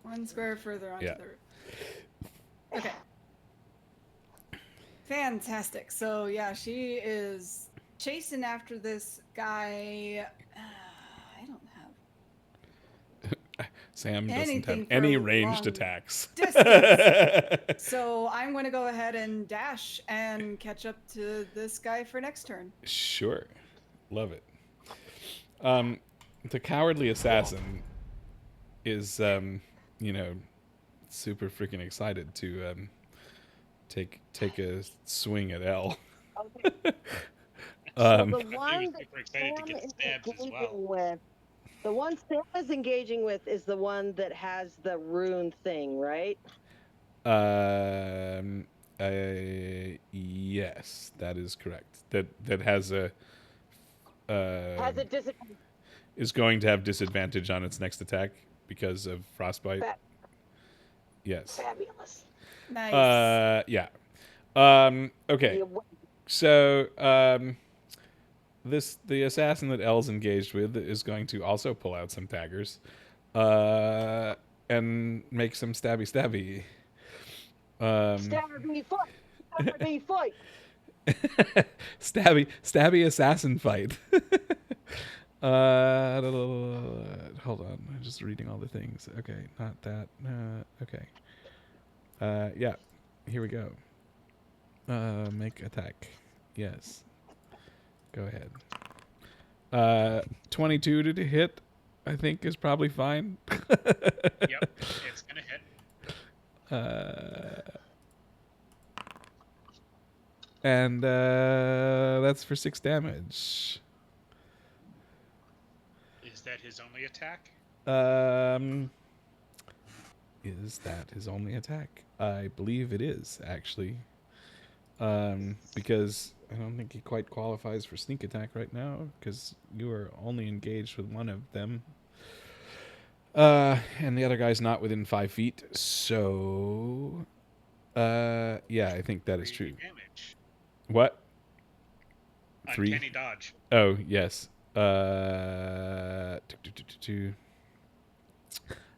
1 square further onto Yeah. the roof. Okay. Fantastic. So yeah, she is chasing after this guy. I don't have Sam doesn't anything have for any ranged long attacks. distance. So I'm going to go ahead and dash and catch up to this guy for next turn. Sure. Love it. The cowardly assassin is, super freaking excited to take a swing at L. Okay. He So the was one that super excited to Sam get is stabbed as well. engaging with, the one Sam is engaging with is the one that has the rune thing, right? Yes, that is correct. That has a Has a disadvantage. is going to have disadvantage on its next attack because of frostbite. Yes. Fabulous. Nice. Yeah. Okay. So, the assassin that L's engaged with is going to also pull out some daggers, and make some stabby. Stabby fight. Stabby fight. stabby assassin fight. Hold on, I'm just reading all the things. Okay, not that. Okay. Yeah, here we go. Make attack. Yes. Go ahead. 22 to hit, I think, is probably fine. Yep, it's gonna hit. And that's for 6 damage. Is that his only attack? Is that his only attack? I believe it is, actually. Because I don't think he quite qualifies for sneak attack right now, because you are only engaged with one of them. And the other guy's not within 5 feet, so... yeah, I think that is true. Damage. What? 3? Uncanny dodge. Oh, yes.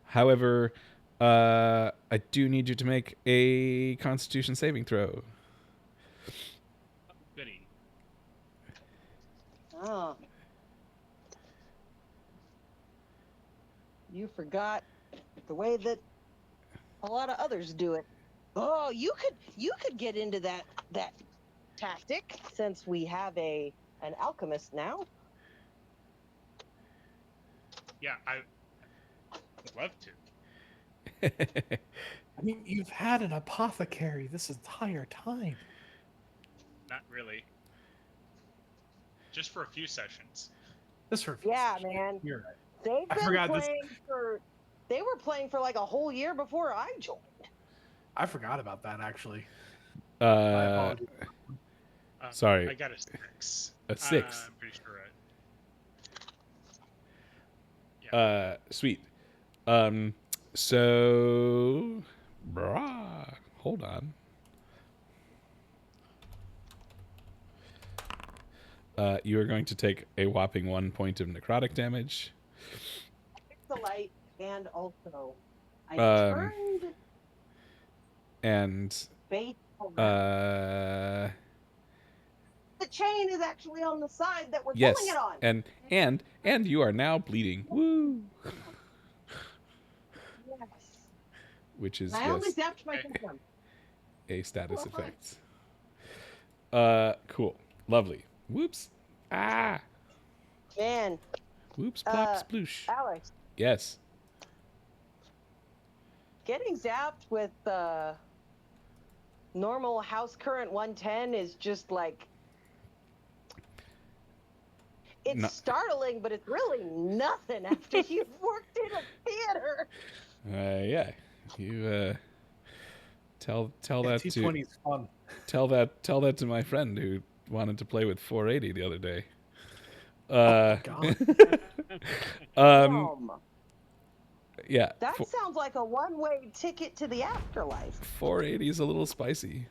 However, I do need you to make a Constitution saving throw. Goody. Oh. You forgot the way that a lot of others do it. Oh, you could get into that tactic since we have an alchemist now. Yeah, I would love to. I mean, you've had an apothecary this entire time. Not really. Just for a few sessions. Just for a few Yeah, sessions. man. You're right. They've I been forgot this- playing for. They were playing for like a whole year before I joined. I forgot about that, actually. My Uh, apologies. Sorry. I got a 6. A 6? I'm pretty sure. Yeah. Sweet. So, hold on. You are going to take a whopping 1 point of necrotic damage. The light, and also I Um, turned And bait around. The chain is actually on the side that we're yes, pulling it on. and you are now bleeding. Woo! Yes. Which is I only just zapped my system. a status effect. Cool. Lovely. Whoops. Ah! Man, Whoops, plop, sploosh. Alex, Yes. getting zapped with normal house current 110 is just like, it's No. startling, but it's really nothing after you've worked in a theater. Yeah. You tell that to T20 is fun. tell that to my friend who wanted to play with 480 the other day. Oh my god. Yeah. That sounds like a one-way ticket to the afterlife. 480 is a little spicy.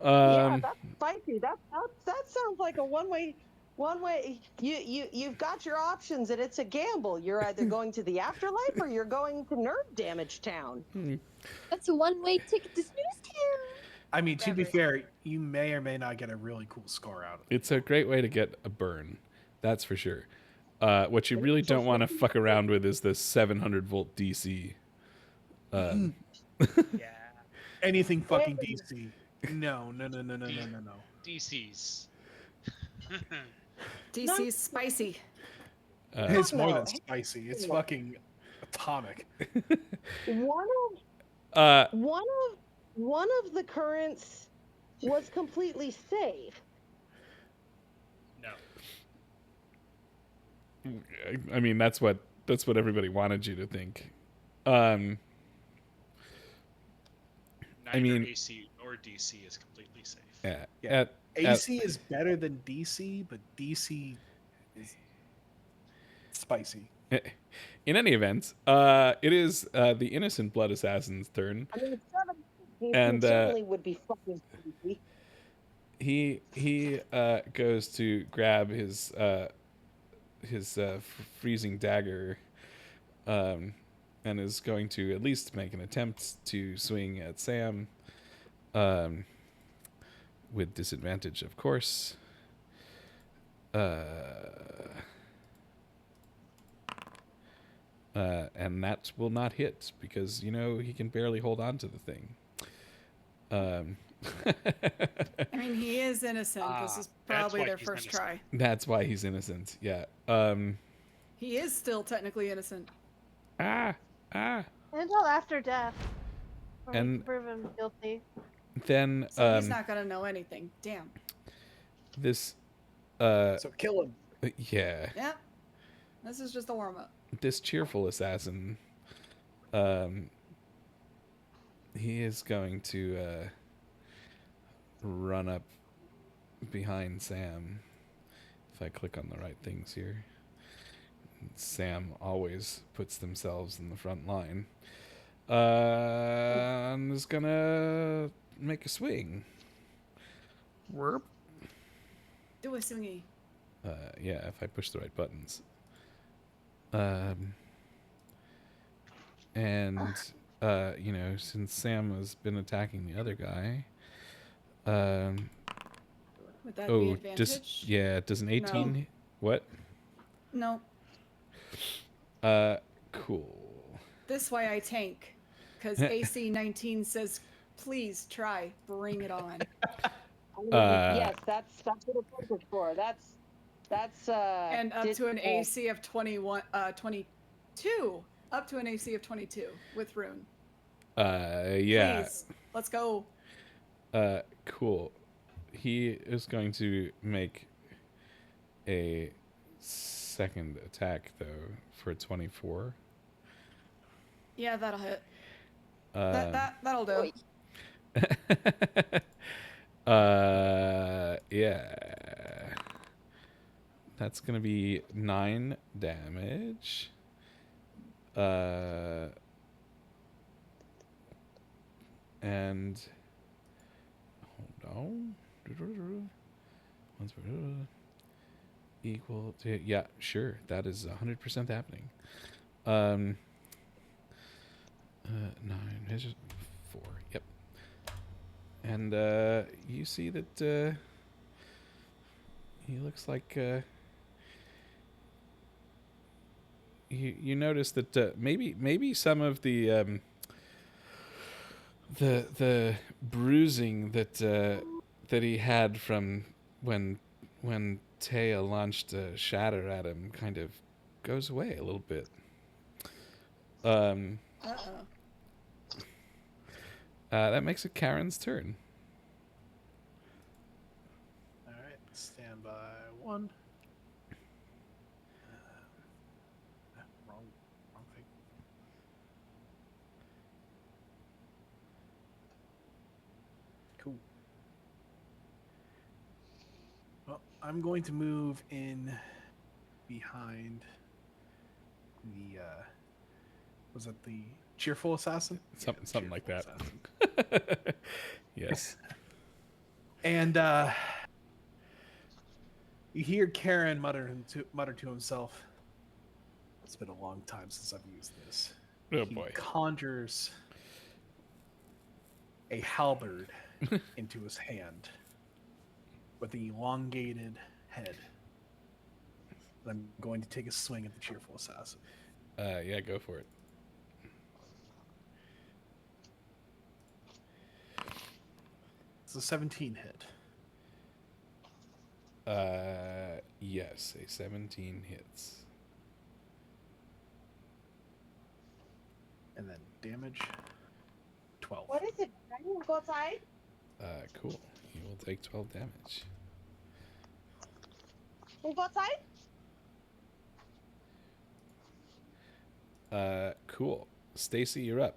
Yeah, that's spicy. That sounds like a one-way. You've got your options, and it's a gamble. You're either going to the afterlife or you're going to nerve damage town. That's a one-way ticket to Snooze Town. I mean, to be fair, you may or may not get a really cool scar out of it. It's a great way to get a burn. That's for sure. What you really don't want to fuck around with is the 700 volt DC. Yeah. Anything fucking DC. No. DC's. DC's spicy. It's more than spicy. It's fucking atomic. One of the currents was completely safe. No. I mean, that's what everybody wanted you to think. Neither I mean, AC nor DC is completely safe. Yeah. AC is better than DC, but DC is spicy. In any event, it is the innocent blood assassin's turn. I mean, 7 And, certainly would be fucking creepy. He goes to grab his freezing dagger, and is going to at least make an attempt to swing at Sam, with disadvantage, of course. And that will not hit because, he can barely hold on to the thing. I mean, he is innocent. This is probably their first try. That's why he's innocent. Yeah. He is still technically innocent. Until after death. Or we And- can prove him guilty. Then So he's not gonna know anything. Damn. this So kill him. yeah, Yeah. This is just a warm up. this cheerful assassin, he is going to run up behind Sam. If I click on the right things here. Sam always puts themselves in the front line. And is gonna make a swing. Warp. Do a swingy. Yeah, if I push the right buttons. And since Sam has been attacking the other guy, Would that be advantage? does an 18 No. what? No. Cool. This way I tank. Because AC 19 says, please try. Bring it on. Yes, that's what it's perfect for. That's And up to an AC of 22. Up to an AC of 22 with Rune. Yeah. Please. Let's go. Cool. He is going to make a second attack though for 24. Yeah, that'll hit. That'll do. Yeah. That's gonna be 9 damage. And hold on. Equal to, yeah, sure. That is 100% happening. 9 measures 4. Yep. And you see that he looks like you notice that maybe some of the bruising that he had from when Taya launched a shatter at him kind of goes away a little bit. Uh-oh. That makes it Karen's turn. All right, stand by one. Wrong thing. Cool. Well, I'm going to move in behind the. Was that the cheerful assassin? Something like that. Yes. And you hear Karen mutter to himself, "It's been a long time since I've used this." Oh He boy. conjures a halberd into his hand with the elongated head. I'm going to take a swing at the cheerful assassin. Yeah, go for it. It's a 17 hit. Yes, a 17 hits. And then damage 12. What is it? I need to go outside. Cool. You will take 12 damage. Can you go outside? Cool. Stacy, you're up.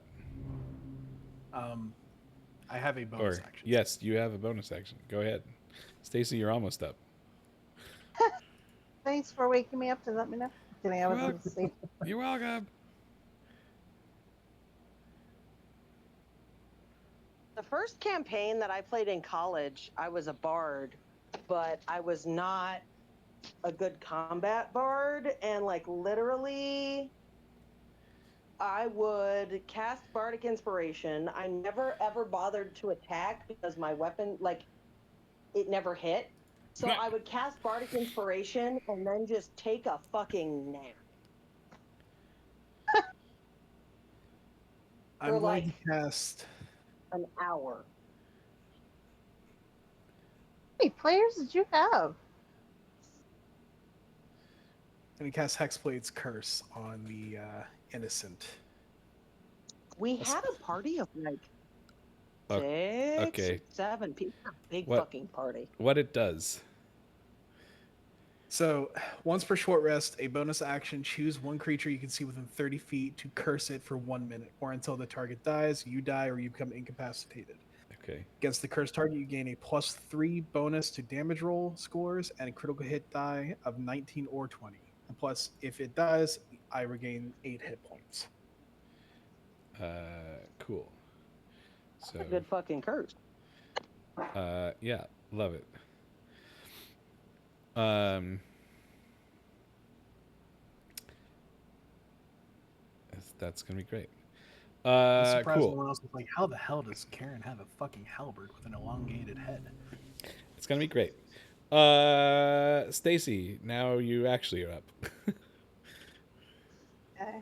I have a bonus action. Yes, you have a bonus action. Go ahead. Stacy, you're almost up. Thanks for waking me up to let me know. Kidding, I wasn't asleep. You're welcome. The first campaign that I played in college, I was a bard, but I was not a good combat bard. And like literally, I would cast Bardic Inspiration. I never ever bothered to attack because my weapon, like, it never hit. So I would cast Bardic Inspiration and then just take a fucking nap. I'm going to cast an hour. How many players did you have? I'm going to cast Hexblade's Curse on the innocent. We had a party of like Okay. 7 people. Big fucking party. What it does. So, once per short rest, a bonus action, choose one creature you can see within 30 feet to curse it for 1 minute, or until the target dies, you die, or you become incapacitated. Okay. Against the cursed target, you gain a +3 bonus to damage roll scores and a critical hit die of 19 or 20. And plus, if it dies, I regain 8 hit points. Cool. So that's a good fucking curse. Yeah, love it. That's gonna be great. I'm surprised cool. no one else was like, how the hell does Karen have a fucking halberd with an elongated head? It's gonna be great. Stacy, now you actually are up. Okay.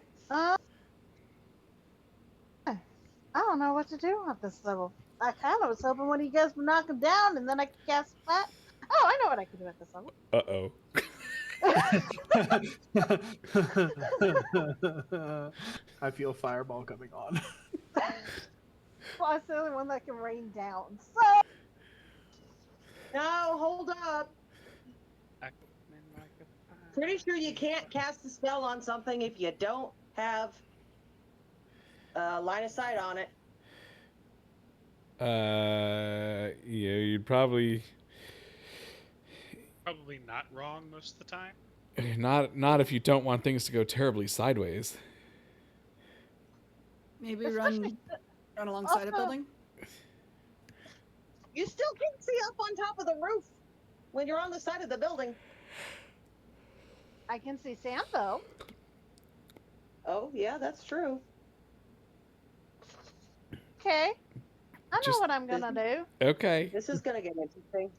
I don't know what to do at this level. I kind of was hoping one of you guys would knock him down and then I could cast flat. Oh, I know what I can do at this level. Uh-oh. I feel fireball coming on. Well, it's the only one that can rain down. So. No, hold up. Pretty sure you can't cast a spell on something if you don't have line of sight on it. Yeah, you'd probably not wrong most of the time. Not if you don't want things to go terribly sideways. Maybe run alongside a building. You still can't see up on top of the roof when you're on the side of the building. I can see Sam though. Oh yeah, that's true. Okay. I know what I'm gonna do. Okay. This is gonna get interesting.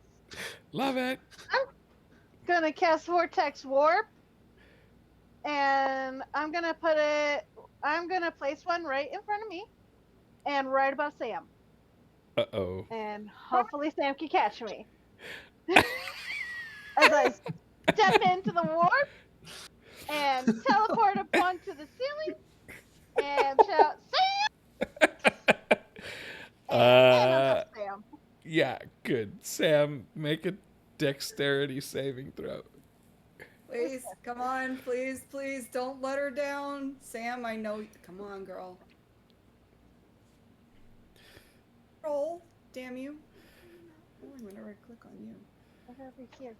Love it. I'm gonna cast Vortex Warp, and I'm gonna place one right in front of me, and right above Sam. Uh-oh. And hopefully Sam can catch me. as I step into the warp and teleport up onto the ceiling and shout, Sam! And unhook Sam. Yeah, good. Sam, make a dexterity saving throw. Please, come on, please, please, don't let her down. Sam, I know. Come on, girl. Roll, damn you. Oh, I'm gonna right click on you. Over here.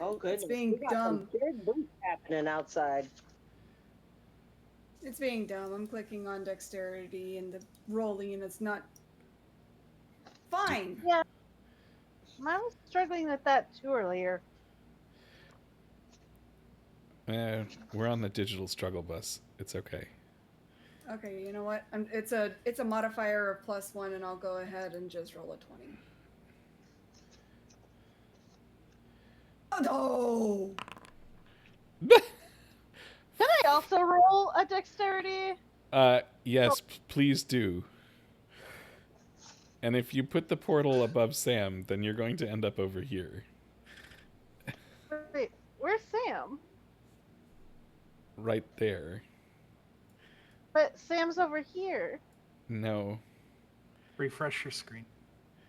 Oh, goodness. It's being We got dumb. some big boots happening outside. It's being dumb. I'm clicking on dexterity and the rolling, and it's not. Fine. Yeah. I was struggling with that too earlier. We're on the digital struggle bus. It's okay. Okay, you know what? It's a modifier of +1, and I'll go ahead and just roll a 20. Oh no! Can I also roll a dexterity? Yes, please do. And if you put the portal above Sam, then you're going to end up over here. Wait, where's Sam? Right there. But Sam's over here. No. Refresh your screen.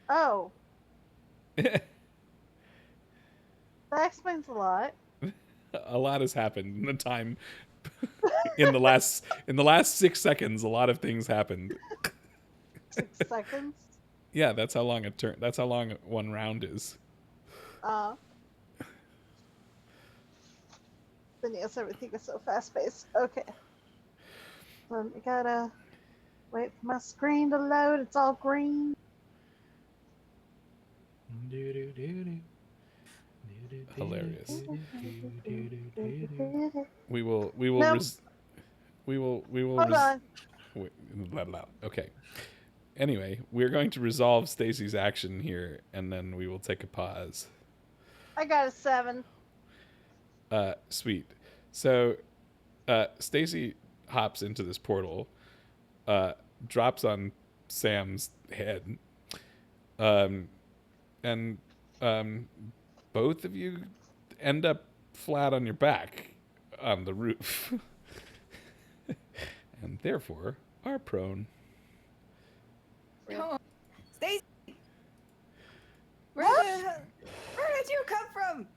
Oh. That explains a lot. A lot has happened in the time. in the last 6 seconds, a lot of things happened. 6 seconds? Yeah, that's how long that's how long one round is. Then yes, everything is so fast paced. Okay. I gotta wait for my screen to load. It's all green. Hilarious. We will Nope. Hold on. Blah, blah. Okay. Anyway, we're going to resolve Stacy's action here, and then we will take a pause. I got a 7. Sweet. So, Stacy hops into this portal, drops on Sam's head, and both of you end up flat on your back on the roof, and therefore are prone. Oh, Stacy! Where did you come from?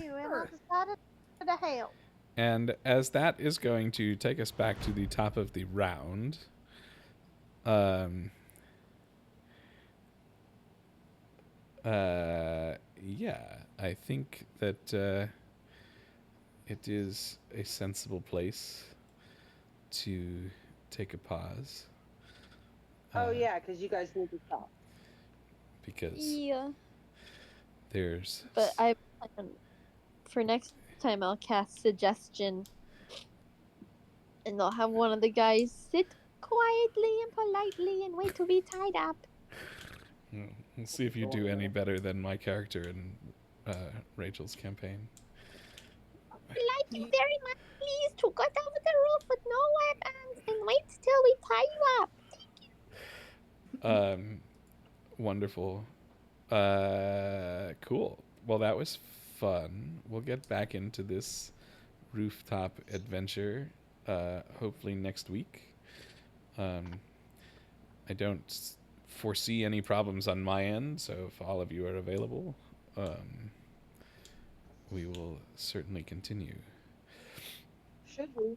You and I decided to help. And as that is going to take us back to the top of the round, yeah, I think that it is a sensible place to take a pause. Oh, yeah, because you guys need to stop. Because Yeah. there's... But for next time, I'll cast Suggestion. And I'll have one of the guys sit quietly and politely and wait to be tied up. We'll see if you do any better than my character in Rachel's campaign. Like you very much, please, to get over the roof with no weapons and wait till we tie you up. Thank you. Wonderful. Cool. Well, that was fun. We'll get back into this rooftop adventure hopefully next week. I don't foresee any problems on my end, so if all of you are available, we will certainly continue. Should we?